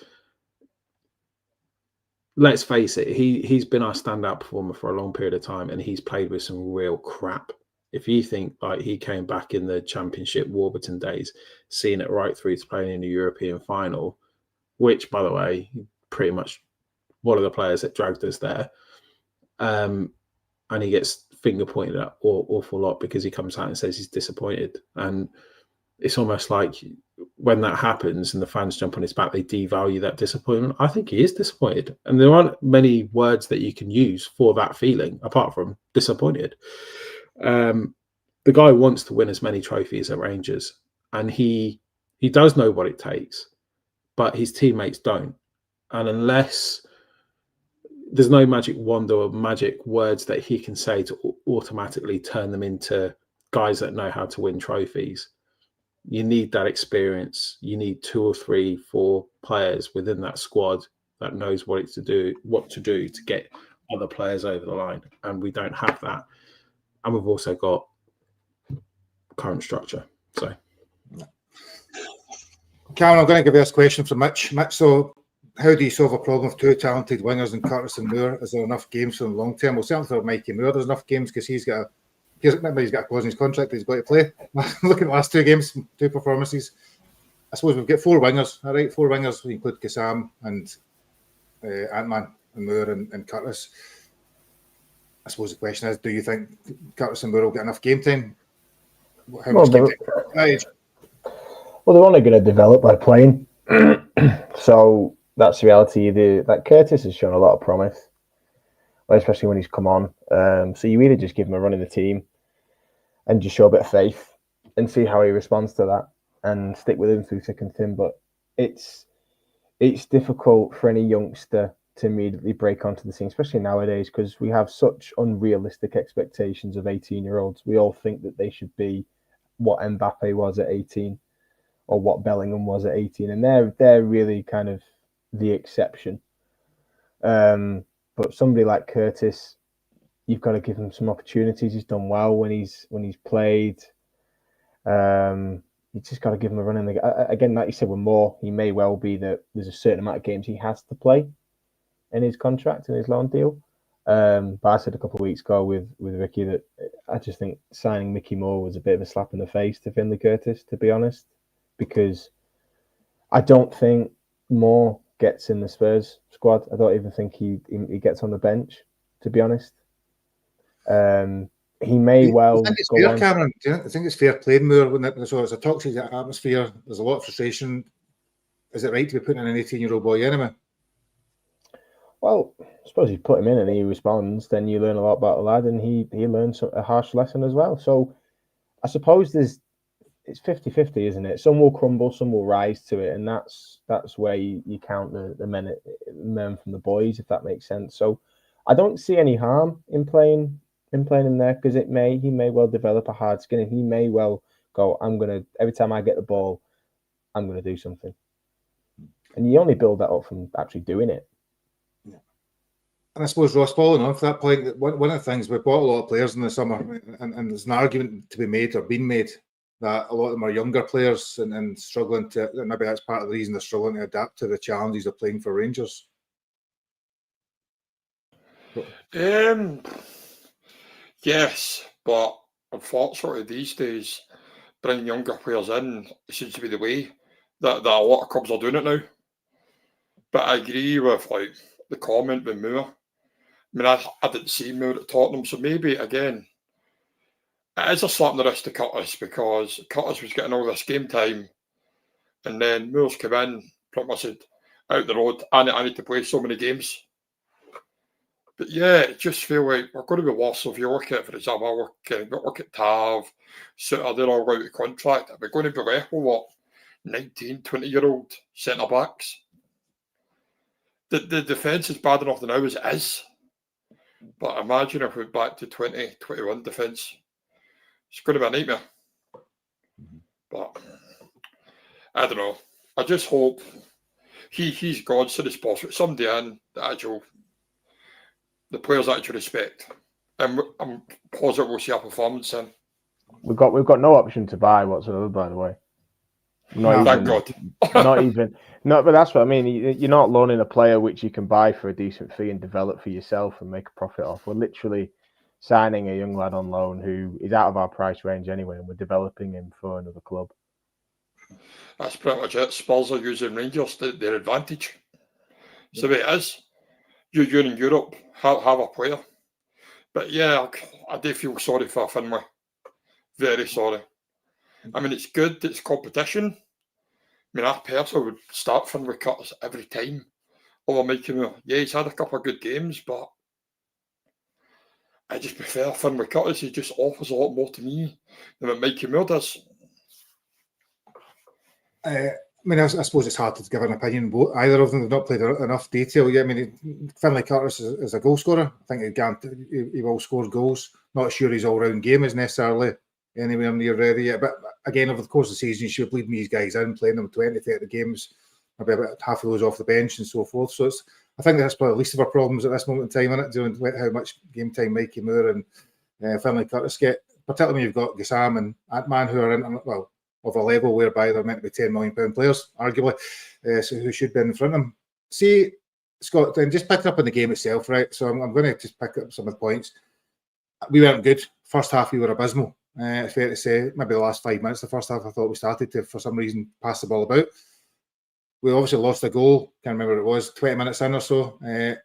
let's face it, he's been our standout performer for a long period of time and he's played with some real crap. If you think like he came back in the Championship Warburton days, seeing it right through to playing in the European final, which, by the way, pretty much one of the players that dragged us there, and he gets finger pointed at awful lot because he comes out and says he's disappointed. And it's almost like when that happens and the fans jump on his back, they devalue that disappointment. I think he is disappointed. And there aren't many words that you can use for that feeling apart from disappointed. The guy wants to win as many trophies at Rangers, and he does know what it takes, but his teammates don't. And unless there's no magic wand or magic words that he can say to automatically turn them into guys that know how to win trophies, you need that experience. You need 2 or 3, 4 players within that squad that knows what to do to get other players over the line. And we don't have that. And we've also got current structure. So, Cameron, I'm going to give you this question from Mitch. Mitch, so how do you solve a problem with 2 talented wingers in Curtis and Moore? Is there enough games for the long term? Well, certainly for Mikey Moore, there's enough games because he's got a clause in his contract that he's got to play. Look at the last 2 games, 2 performances. I suppose we've got 4 wingers, all right? 4 wingers, we include Kassam and Ant-Man and Moore and Curtis. I suppose the question is, do you think Curtis and Moore will get enough game time? How much game time? Well, they're only going to develop by playing. So that's the reality. That Curtis has shown a lot of promise, especially when he's come on. So you either just give him a run in the team and just show a bit of faith and see how he responds to that and stick with him through thick and thin. But it's difficult for any youngster to immediately break onto the scene, especially nowadays, because we have such unrealistic expectations of 18-year-olds. We all think that they should be what Mbappe was at 18 or what Bellingham was at 18, and they're really kind of the exception. But somebody like Curtis, you've got to give him some opportunities. He's done well when he's played. You just got to give him a run in the again, like you said, with Moore, he may well be that there's a certain amount of games he has to play in his contract, in his loan deal. But I said a couple of weeks ago with Ricky that I just think signing Mickey Moore was a bit of a slap in the face to Finlay Curtis, to be honest, because I don't think Moore gets in the Spurs squad. I don't even think he gets on the bench, to be honest. He may well go on. Cameron, do you think it's fair playing Moore when it's a toxic atmosphere? There's a lot of frustration. Is it right to be putting in an 18-year-old boy anyway? Well, I suppose you put him in and he responds, then you learn a lot about the lad, and he learns a harsh lesson as well. So I suppose it's 50-50, isn't it? Some will crumble, some will rise to it, and that's where you count the men from the boys, if that makes sense. So I don't see any harm in playing him there, because he may well develop a hard skin, and he may well go, every time I get the ball, I'm gonna do something. And you only build that up from actually doing it. And I suppose, Ross, following on for that point, one of the things, we bought a lot of players in the summer, and there's an argument to be made or been made that a lot of them are younger players and struggling to, maybe that's part of the reason they're struggling to adapt to the challenges of playing for Rangers. Yes, but unfortunately these days, bringing younger players in seems to be the way. that a lot of clubs are doing it now. But I agree with like the comment with Moore. I mean, I didn't see Moore at Tottenham, so maybe again, it is a slap in the wrist to Curtis, because Curtis was getting all this game time, and then Moore's come in, pretty much said, out the road, I need to play so many games. But yeah, it just feel like we're going to be worse. If you look at, for example, look at Tav, so they're all out of contract. We're going to be left with what, 19, 20-year-old centre backs. The defence is bad enough now as it is. But imagine if we're back to 2021 defence. It's going to be a nightmare. But I don't know. I just hope he's gone so as possible. Somebody in the players actually respect. And I'm positive we'll see a performance in. We've got no option to buy whatsoever, by the way. Thank God. But that's what I mean. You're not loaning a player which you can buy for a decent fee and develop for yourself and make a profit off. We're literally signing a young lad on loan who is out of our price range anyway, and we're developing him for another club. That's pretty much it. Spurs are using Rangers to their advantage. So it is. You're in Europe, have a player. But yeah, I do feel sorry for Finlay. Very sorry. I mean, it's good, it's competition. I mean, I personally would start Finlay Curtis every time over Mikey Moore. Yeah, he's had a couple of good games, but I just prefer Finlay Curtis. He just offers a lot more to me than what Mikey Moore does. I mean, I suppose it's hard to give an opinion. Either of them have not played enough detail yet. I mean, Finlay Curtis is a goal scorer. I think he will score goals. Not sure his all-round game is necessarily anywhere near ready yet. But again, over the course of the season, you should lead these guys in, playing them 20, 30 games, maybe about half of those off the bench and so forth. So I think that's probably the least of our problems at this moment in time, isn't it? Doing how much game time Mikey Moore and Finlay Curtis get, particularly when you've got Gassam and Ant-Man who are of a level whereby they're meant to be £10 million players, arguably, so who should be in front of them. See, Scott, then just pick up on the game itself, right? So I'm going to just pick up some of the points. We weren't good. First half, we were abysmal. It's fair to say, maybe the last 5 minutes, the first half, I thought we started to, for some reason, pass the ball about. We obviously lost a goal. Can't remember what it was, 20 minutes in or so. And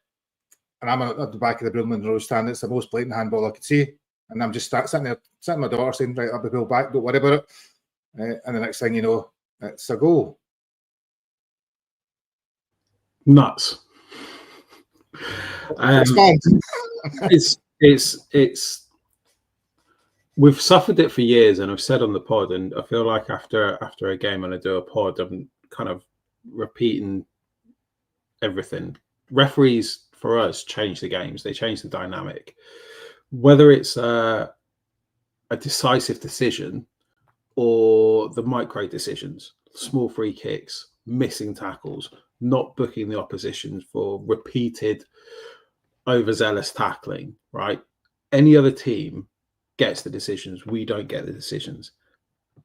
I'm at the back of the Broomland Road stand. It's the most blatant handball I could see. And I'm just sitting there, sitting with my daughter saying, right, I'll be pulled back, don't worry about it. And the next thing you know, it's a goal. Nuts. It's we've suffered it for years, and I've said on the pod, and I feel like after a game when I do a pod, I'm kind of repeating everything. Referees for us change the games. They change the dynamic. Whether it's a decisive decision or the micro decisions, small free kicks, missing tackles, not booking the opposition for repeated overzealous tackling, right? Any other team gets the decisions. We don't get the decisions.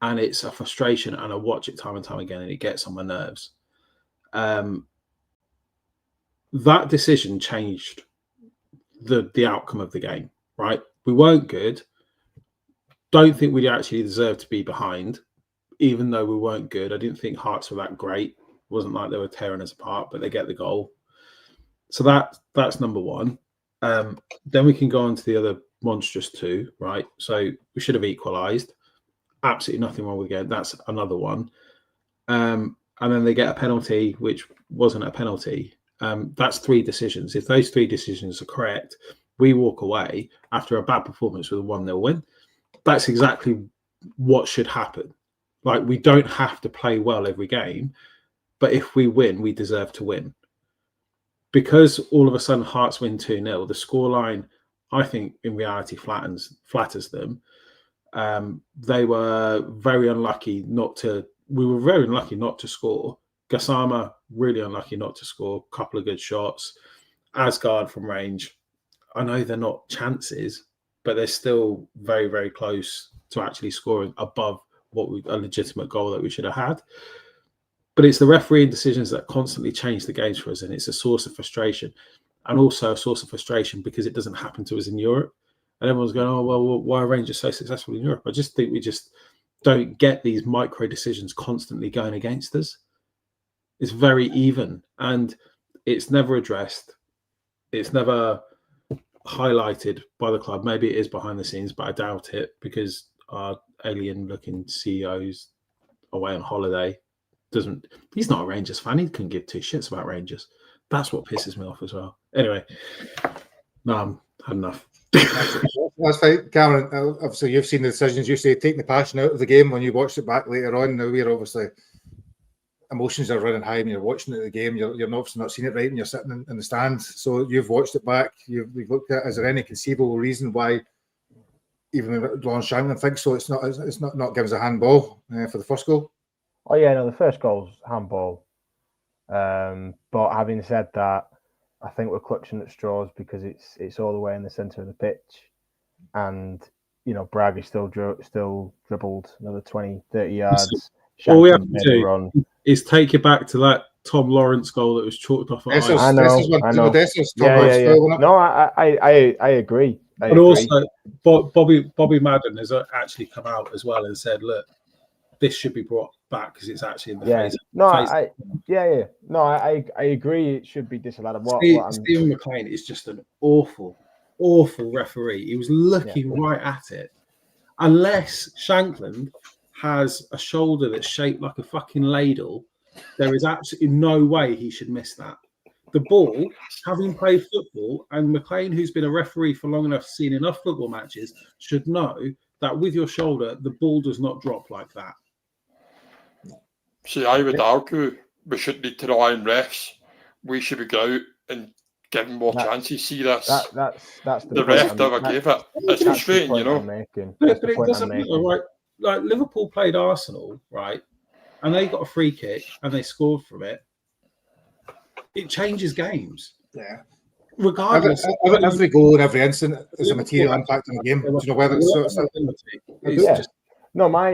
And it's a frustration, and I watch it time and time again, and it gets on my nerves. That decision changed the outcome of the game, right? We weren't good. Don't think we actually deserved to be behind, even though we weren't good. I didn't think Hearts were that great. It wasn't like they were tearing us apart, but they get the goal. So that's number one. Then we can go on to the other monstrous two, right? So we should have equalised. Absolutely nothing wrong with the game. That's another one. And then they get a penalty, which wasn't a penalty. That's three decisions. If those three decisions are correct, we walk away after a bad performance with a 1-0 win. That's exactly what should happen. Like, we don't have to play well every game, but if we win, we deserve to win. Because all of a sudden Hearts win 2-0, the scoreline, I think, in reality flatters them. They were very unlucky not to. We were very unlucky not to score. Gassama, really unlucky not to score. A couple of good shots. Asgard from range. I know they're not chances, but they're still very, very close to actually scoring above a legitimate goal that we should have had. But it's the refereeing decisions that constantly change the games for us, and it's a source of frustration, and also a source of frustration because it doesn't happen to us in Europe. And everyone's going, oh, well, why are Rangers so successful in Europe? I just think we just don't get these micro decisions constantly going against us. It's very even, and it's never addressed. It's never highlighted by the club. Maybe it is behind the scenes, but I doubt it, because our alien-looking CEO's away on holiday. He's not a Rangers fan. He couldn't give two shits about Rangers. That's what pisses me off as well. Anyway, no, I've had enough. That's fine, Cameron. Obviously, you've seen the decisions. You say taking the passion out of the game when you watched it back later on. Now we're obviously emotions are running high when you're watching it the game. You're obviously not seeing it right, and you're sitting in the stands. So you've watched it back. You've looked at. Is there any conceivable reason why even Lawrence Shanklin thinks so? It's not giving us a handball for the first goal. Oh yeah, no, the first goal's handball. But having said that, I think we're clutching at straws because it's all the way in the centre of the pitch, and Braga still dribbled another 20, 30 yards. All we have to do is take it back to that Tom Lawrence goal that was chalked off. I know. Yeah. No, I agree. But also, Bobby Madden has actually come out as well and said, "Look, this should be brought back because it's actually in the phase." No, I agree. It should be disallowed. Stephen McLean is just an awful referee. He was looking right at it. Unless Shanklin has a shoulder that's shaped like a fucking ladle, there is absolutely no way he should miss that. The ball, having played football, and McLean, who's been a referee for long enough, seen enough football matches, should know that with your shoulder, the ball does not drop like that. See, I would argue we shouldn't need to rely on refs. We should be going out and giving more chances. See this? That's the ref never gave it. It's frustrating, But it doesn't matter, right? Like Liverpool played Arsenal, right? And they got a free kick and they scored from it. It changes games. Yeah. Regardless, every goal and every incident is a material impact on the game. Do you know whether it's No, my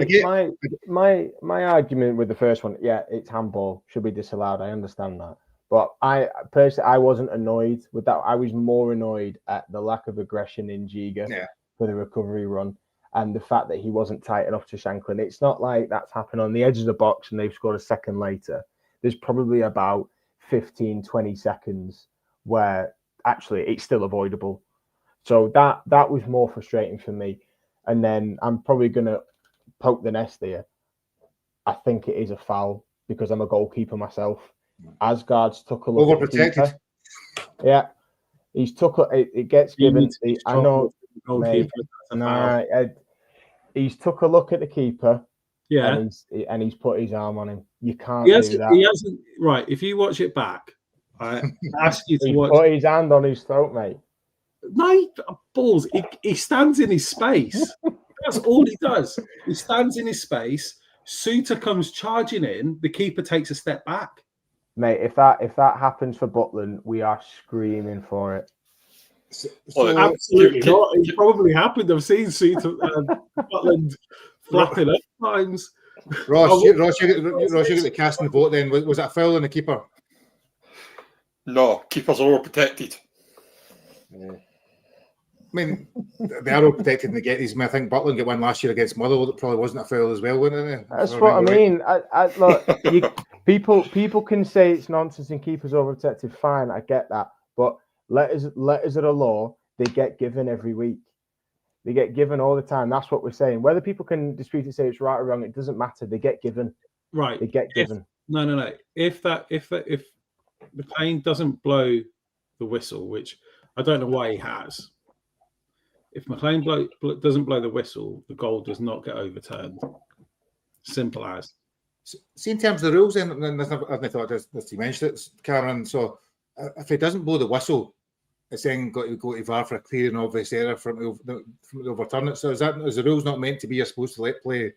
argument with the first one, it's handball, should be disallowed. I understand that. But I personally, I wasn't annoyed with that. I was more annoyed at the lack of aggression in Giga for the recovery run and the fact that he wasn't tight enough to Shanklin. It's not like that's happened on the edge of the box and they've scored a second later. There's probably about 15, 20 seconds where actually it's still avoidable. So that was more frustrating for me. And then I'm probably going to poke the nest here. I think it is a foul because I'm a goalkeeper myself. Asgard's took a look at the keeper. Yeah, he's took it gets given. I know, mate, he's took a look at the keeper. Yeah, and he's put his arm on him. You can't do that. He hasn't. Right, if you watch it back, I ask you to watch. Put his hand on his throat, mate. No, balls. He stands in his space. That's all he does. He stands in his space. Suter comes charging in. The keeper takes a step back. Mate, if that happens for Butland, we are screaming for it. Absolutely not. It probably happened. I've seen Suter Butland flapping up times. Ross, you got the casting vote then. Was that a foul on the keeper? No, keepers are all protected. Yeah. I mean, they are all protected and they get these. I think Butland got one last year against Motherwell. It probably wasn't a foul as well, wasn't it? That's what I mean. Look, people can say it's nonsense and keepers overprotected. Fine, I get that. But letters of the law, they get given every week. They get given all the time. That's what we're saying. Whether people can dispute it, say it's right or wrong, it doesn't matter. They get given. Right. They get given. No. If McLean doesn't blow the whistle, which I don't know why he has. If McLean doesn't blow the whistle, the goal does not get overturned. Simple as. See, in terms of the rules, then, I thought as you mentioned it, Cameron. So, if he doesn't blow the whistle, it's then got to go to VAR for a clear and obvious error from the overturn it. So, is the rules not meant to be? You're supposed to let play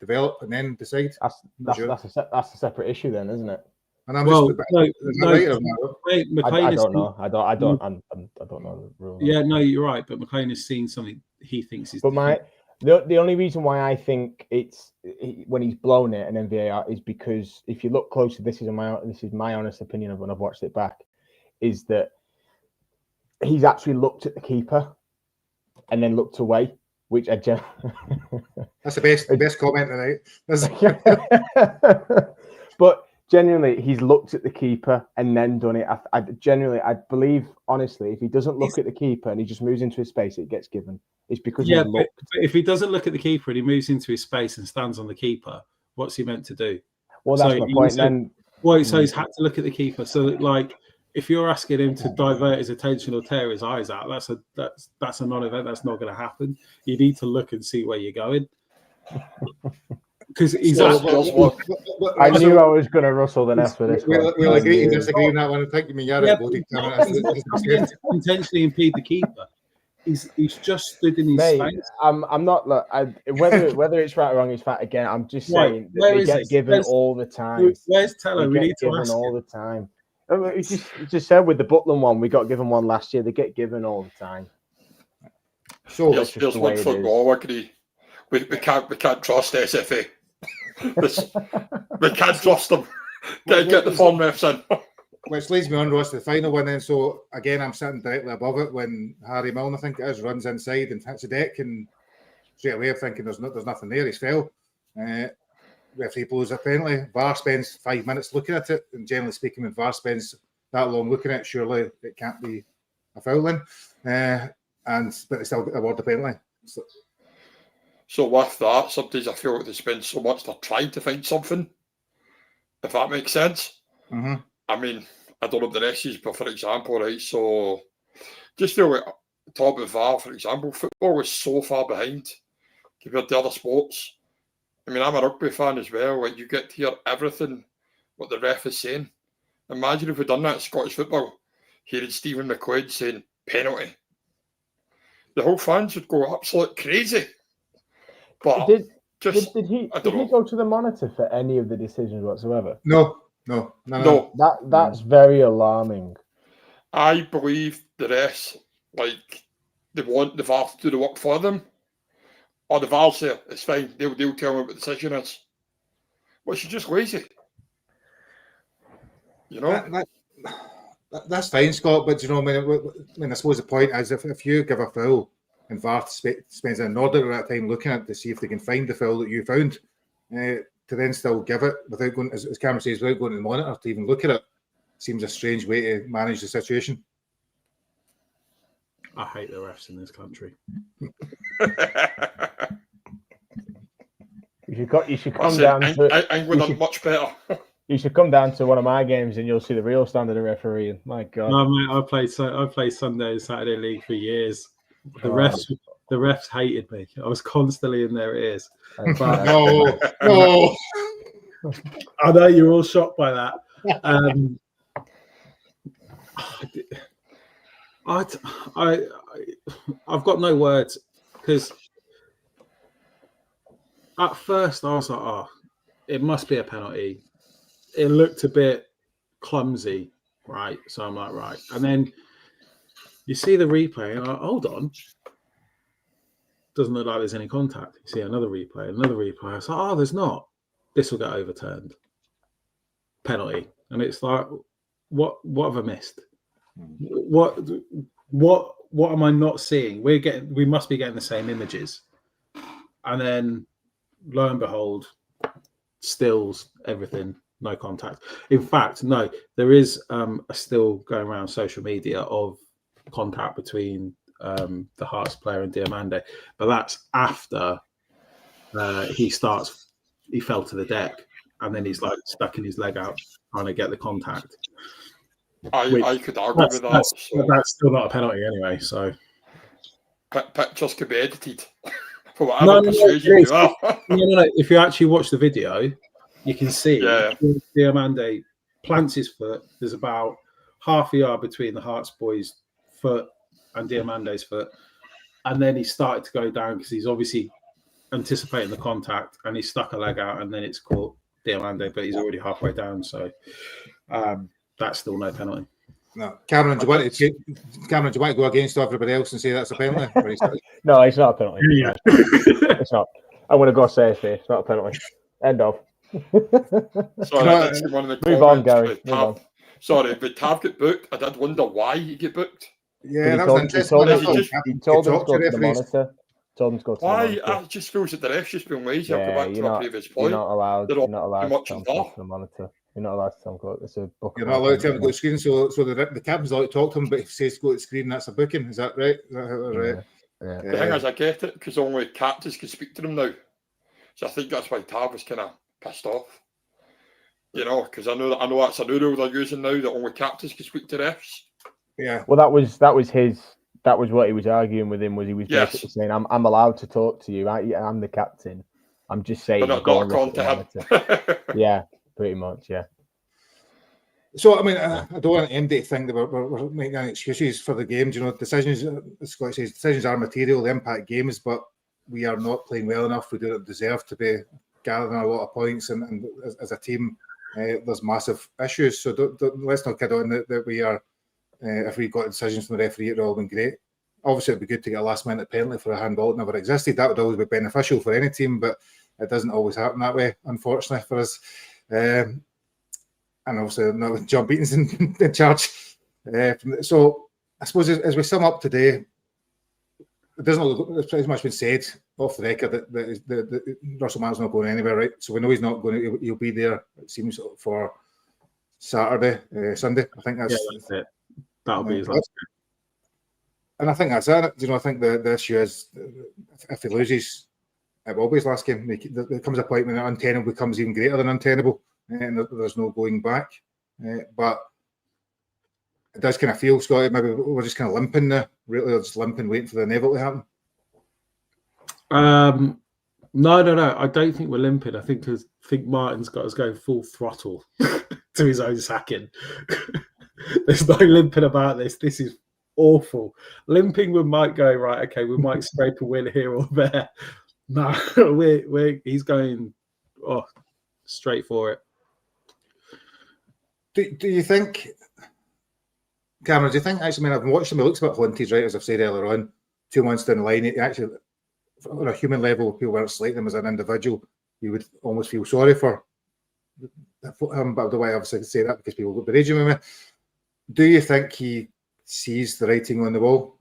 develop and then decide. That's a separate issue, then, isn't it? And I'm McLean I don't know. I don't know the rules. Yeah, no, you're right. But McLean has seen something he thinks is. But the only reason why I think it's when he's blown it and then VAR is because if you look closely, this is my honest opinion of when I've watched it back, is that he's actually looked at the keeper and then looked away. which I That's the best comment tonight. But genuinely, he's looked at the keeper and then done it. I believe, honestly, if he doesn't look at the keeper and he just moves into his space, it gets given. It's because he looked. But if he doesn't look at the keeper and he moves into his space and stands on the keeper, what's he meant to do? Well, that's my point. So he's had to look at the keeper. So like, if you're asking him to divert his attention or tear his eyes out, that's a non-event. That's not going to happen. You need to look and see where you're going. Because he's. I knew I was going to rustle the nest with this. We'll agree to disagree on that one. I think you mean intentionally impede the keeper. He's just stood in his space. I'm not. Look, whether it's right or wrong is fact. Again, I'm just saying they get given all the time. Where's Tello? We need to ask all the time. He just said with the Butland one, we got given one last year. They get given all the time. So here's one football. I agree. We can't trust SFA. We can't trust them. Get the form refs in. Which leads me on, Ross, to the final one then. So, again, I'm sitting directly above it when Harry Milne, I think it is, runs inside and hits the deck, and straight away I'm thinking there's nothing there, he's fell. Referee blows a penalty. VAR spends 5 minutes looking at it, and generally speaking, when VAR spends that long looking at it, surely it can't be a foul then. But they still award the penalty. So with that, sometimes I feel like they spend so much they're trying to find something, if that makes sense. Mm-hmm. I mean, I don't know the rest is, but for example, right, so just feel like top of VAR, for example, football is so far behind compared to other sports. I mean, I'm a rugby fan as well. Like, you get to hear everything what the ref is saying. Imagine if we'd done that in Scottish football, hearing Stephen McQuaid saying penalty. The whole fans would go absolutely crazy. But did he go to the monitor for any of the decisions whatsoever? No. That's very alarming. I believe the rest, like, they want the VAR to do the work for them. Or the VAR's there, it's fine. They'll tell me what the decision is. Well, she's just lazy. You know? That's fine, Scott, but you know, I suppose the point is if you give a foul and VAR spends an inordinate amount of time looking at it to see if they can find the foul that you found, to then still give it without going, as Cameron says, without going to the monitor to even look at it, seems a strange way to manage the situation. I hate the refs in this country. You should come down to. England are much better. You should come down to one of my games and you'll see the real standard of refereeing. My God. No, mate, I played Sunday and Saturday League for years. The refs hated me. I was constantly in their ears. But, no. I know you're all shocked by that. I've got no words because at first I was like, oh, it must be a penalty. It looked a bit clumsy, right? So I'm like, right. And then you see the replay and I'm like, hold on. Doesn't look like there's any contact. You see another replay. I was like, oh, there's not. This will get overturned. Penalty. And it's like, what have I missed? What am I not seeing? We must be getting the same images. And then lo and behold, stills, everything, no contact. In fact, no, there is a still going around social media of contact between the Hearts player and Diamande, but that's after he fell to the deck and then he's like stucking his leg out trying to get the contact. I could argue with that. That's still not a penalty anyway. So pictures could be edited for whatever persuasion you are. No. If you actually watch the video, you can see Diamande plants his foot. There's about half a yard between the Hearts boys' foot and Diamande's foot, and then he started to go down because he's obviously anticipating the contact, and he stuck a leg out, and then it's caught Diamande, but he's already halfway down. So. That's still no penalty. No, Cameron, do you want to go against everybody else and say that's a penalty? No, it's not a penalty. Yeah. It's not. I'm going to go say it's not a penalty. End of. Sorry, I did see one of the move on, Gary. Sorry, but Tav got booked. I did wonder why he get booked. Yeah, that was interesting. He told him to go to the monitor. Told him to go to Why? the monitor. It just feels that the ref's just been lazy. I'll go Yeah, back to my previous you're point. not allowed. They're You're all not allowed too much to of tell him to go that. to the monitor. You're not allowed to tell him to go. It's a book. You're not allowed to tell him to go to screen. So the captain's allowed to talk to him, but if he says go to screen, that's a booking. Is that right? Is that how it's right? Yeah. The thing is, I get it because only captains can speak to them now. So I think that's why Tav was kind of pissed off. You know, because I know that's a new rule they're using now that only captains can speak to refs. Yeah. Well, that was what he was arguing with him. He was basically saying, "I'm allowed to talk to you. I'm the captain. I'm just saying." But not according to him. Yeah, pretty much. Yeah. So I mean, I don't want anybody to think that we're making any excuses for the games. You know, decisions. Scott says decisions are material. They impact games, but we are not playing well enough. We don't deserve to be gathering a lot of points, and as a team, there's massive issues. So let's not kid on that we are. If we got decisions from the referee, it would all been great. Obviously, it'd be good to get a last-minute penalty for a handball that never existed. That would always be beneficial for any team, but it doesn't always happen that way, unfortunately, for us. And obviously, not with John Beaton's in charge. So I suppose as we sum up today, it doesn't look, it's pretty much been said off the record that Russell Mann's not going anywhere, right? So we know he's not going to, he'll be there, it seems, for Saturday, Sunday. I think that's it. That'll be his last game. And I think that's it. You know, I think the issue is if he loses, it will be his last game. There comes a point when untenable becomes even greater than untenable, and there's no going back. But it does kind of feel, Scotty, maybe we're just kind of limping there, really, just limping, waiting for the inevitable to happen. No. I don't think we're limping. I think Martin's got us going full throttle to his own sacking. There's no limping about this. This is awful. Limping, we might go right. Okay, we might scrape a win here or there. No, he's going straight for it. Do you think, Cameron? Do you think actually? I mean, I've watched him. He looks a bit haunted, right? As I've said earlier on, 2 months down the line, he actually, on a human level, people weren't slating him as an individual. You would almost feel sorry for him. But the way I obviously say that because people would be raging with me. Do you think he sees the writing on the wall,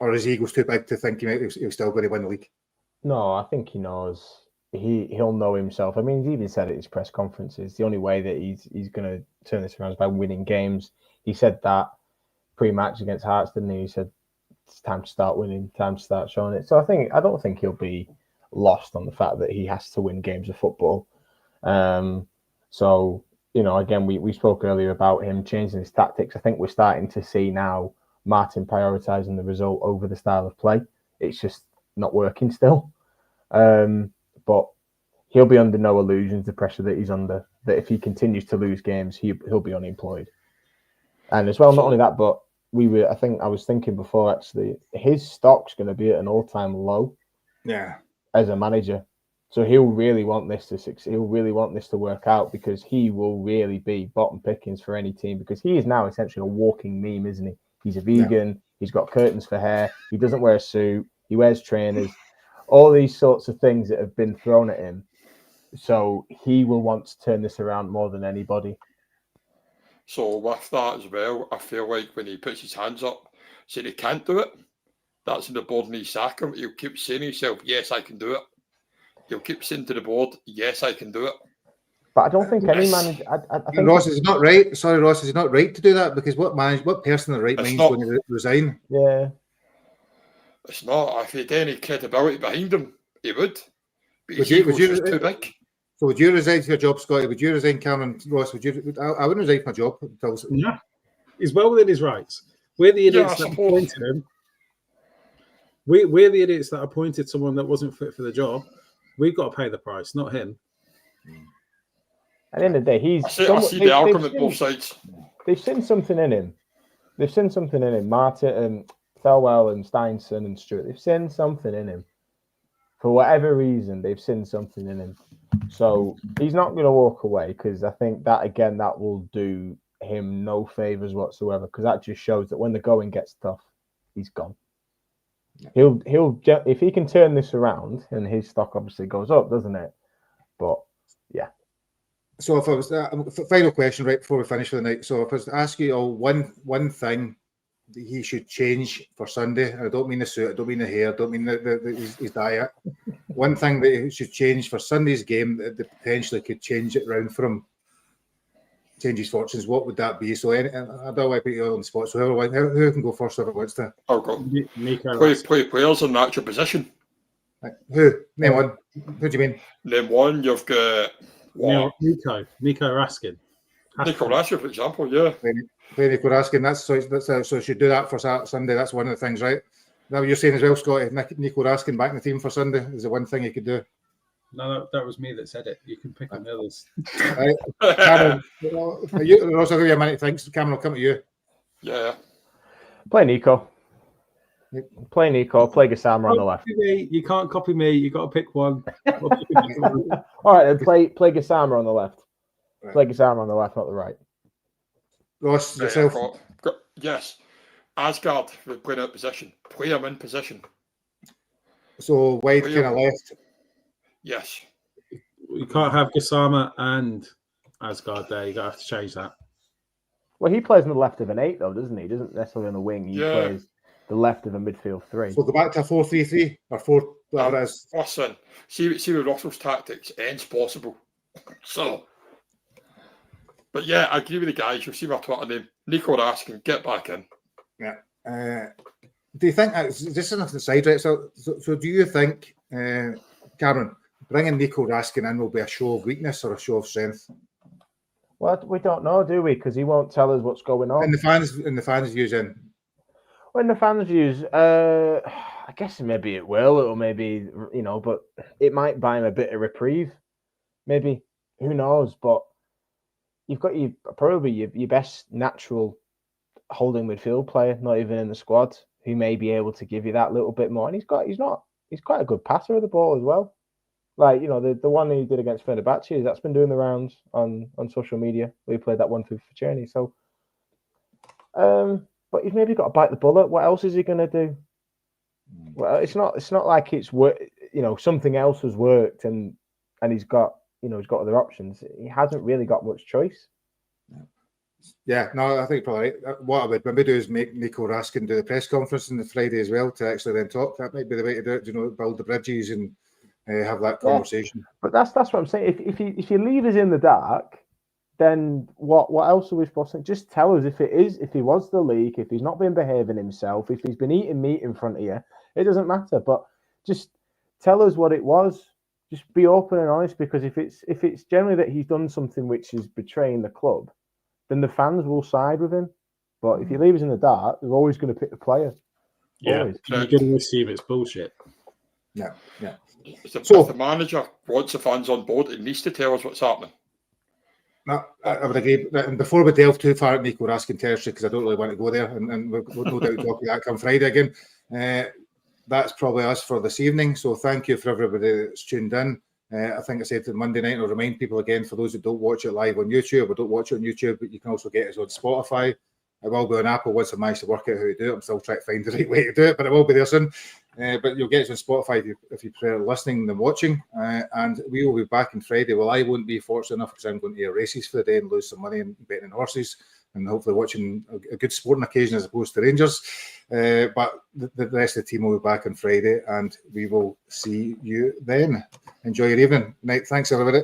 or his ego's too big to think he'll still going to win the league? No, I think he knows. He'll know himself. I mean, he's even said at his press conferences, the only way that he's going to turn this around is by winning games. He said that pre-match against Hearts, didn't he? He said it's time to start winning, time to start showing it. So I don't think he'll be lost on the fact that he has to win games of football. So, you know, again, we spoke earlier about him changing his tactics. I think we're starting to see now Martin prioritising the result over the style of play. It's just not working still. But he'll be under no illusions, the pressure that he's under, that if he continues to lose games, he'll be unemployed. And as well, not only that, but I was thinking before, actually, his stock's going to be at an all-time low. Yeah. As a manager. So he'll really want this to succeed. He'll really want this to work out because he will really be bottom pickings for any team because he is now essentially a walking meme, isn't he? He's a vegan. Yeah. He's got curtains for hair. He doesn't wear a suit. He wears trainers. All these sorts of things that have been thrown at him. So he will want to turn this around more than anybody. So with that as well, I feel like when he puts his hands up, saying he can't do it, that's in the board and he sack him. He'll keep saying to himself, yes, I can do it. He'll keep saying to the board, yes, I can do it. But I don't think any manager... I think Ross is not right. Sorry, Ross, is not right to do that because what person in the right mind is going to resign? Yeah. It's not. If he had any credibility behind him, he would. But his ego's just too big. So would you resign to your job, Scotty? Would you resign, Cameron? Ross, would you? I wouldn't resign from my job. Yeah. He's well within his rights. We're the idiots that appointed him. We're the idiots that appointed someone that wasn't fit for the job. We've got to pay the price, not him. At the end of the day, I see the argument both sides. They've seen something in him. Martin, Thelwell and Steinson and Stewart, they've seen something in him. For whatever reason, they've seen something in him. So he's not going to walk away because I think that, again, that will do him no favours whatsoever because that just shows that when the going gets tough, he's gone. He'll if he can turn this around, and his stock obviously goes up, doesn't it? But yeah. So if I was final question right before we finish for the night. So if I was to ask you all one thing he should change for Sunday. I don't mean the suit, I don't mean the hair, I don't mean his diet. One thing that he should change for Sunday's game that potentially could change it round for him, change his fortunes, what would that be? So I don't want to put you on the spot. So who can go first if it wants to? I'll go. Nico. Play players in natural position. Who? Name one. Who do you mean? Name one. You've got Nico Raskin. Nico Raskin, for example. Yeah. Play Nico Raskin. So should do that for Sunday. That's one of the things, right? Now you're saying as well, Scott. Nico Raskin back in the team for Sunday is the one thing you could do. No, that was me that said it. You can pick on the others. Right. Cameron, you also give you a minute. Thanks. Cameron, will come to you. Yeah. Play Nico. Play Nico. Play Gassama on the left. You can't copy me. You got to pick one. All right, then play Gassama on the left. Right. Play Gassama on the left, not the right. Ross, yourself. Yes. Asgard will play out position. Play him in position. So wide kind of left. Yes. You can't have Gassama and Asgard there. You're going to have to change that. Well, he plays on the left of an 8, though, doesn't he? He doesn't necessarily on the wing. He plays the left of a midfield 3. So go back to a 4-3-3 or 4, whatever it is. Listen, see with Russell's tactics, ends possible. So, but yeah, I agree with the guys. You'll see my Twitter name. Nico Raskin, get back in. Yeah. Do you think, just enough to the side, right? So do you think, Cameron, bringing Nico Raskin in will be a show of weakness or a show of strength? Well, we don't know, do we? Because he won't tell us what's going on. In the fans' views, in. Well, in the fans' views, I guess maybe it will. It'll maybe, but it might buy him a bit of reprieve. Maybe. Who knows? But you've got probably your best natural holding midfield player, not even in the squad, who may be able to give you that little bit more. And he's quite a good passer of the ball as well. Like, the one he did against Fenerbahce, that's been doing the rounds on social media. We played that one for Czerny. So, but he's maybe got to bite the bullet. What else is he going to do? Well, it's not like it's something else has worked and he's got other options. He hasn't really got much choice. Yeah, no, I think probably right. What I would maybe do is make Nico Raskin do the press conference on the Friday as well to actually then talk. That might be the way to do it. Build the bridges and have that conversation. Yeah, but that's what I'm saying. If you leave us in the dark, then what else are we supposed to just tell us if he wants the leak, if he's not been behaving himself, if he's been eating meat in front of you, it doesn't matter. But just tell us what it was. Just be open and honest, because if it's generally that he's done something which is betraying the club, then the fans will side with him. But if you leave us in the dark, they're always going to pick the player. Yeah, you're going to assume it's bullshit. Yeah. If the manager wants the fans on board, he needs to tell us what's happening. No, I would agree. And before we delve too far at Nico Raskin territory, because I don't really want to go there, and we'll no doubt talk about that come Friday again. That's probably us for this evening. So thank you for everybody that's tuned in. I think I said to Monday night, I'll remind people again, for those that don't watch it live on YouTube or don't watch it on YouTube, but you can also get us on Spotify. It will be on Apple once I manage to work out how to do it. I'm still trying to find the right way to do it, but it will be there soon. But you'll get us on Spotify if you prefer listening than watching. And we will be back on Friday. Well, I won't be fortunate enough because I'm going to races for the day and lose some money and betting on horses and hopefully watching a good sporting occasion as opposed to Rangers. But the rest of the team will be back on Friday and we will see you then. Enjoy your evening. Night. Thanks, everybody.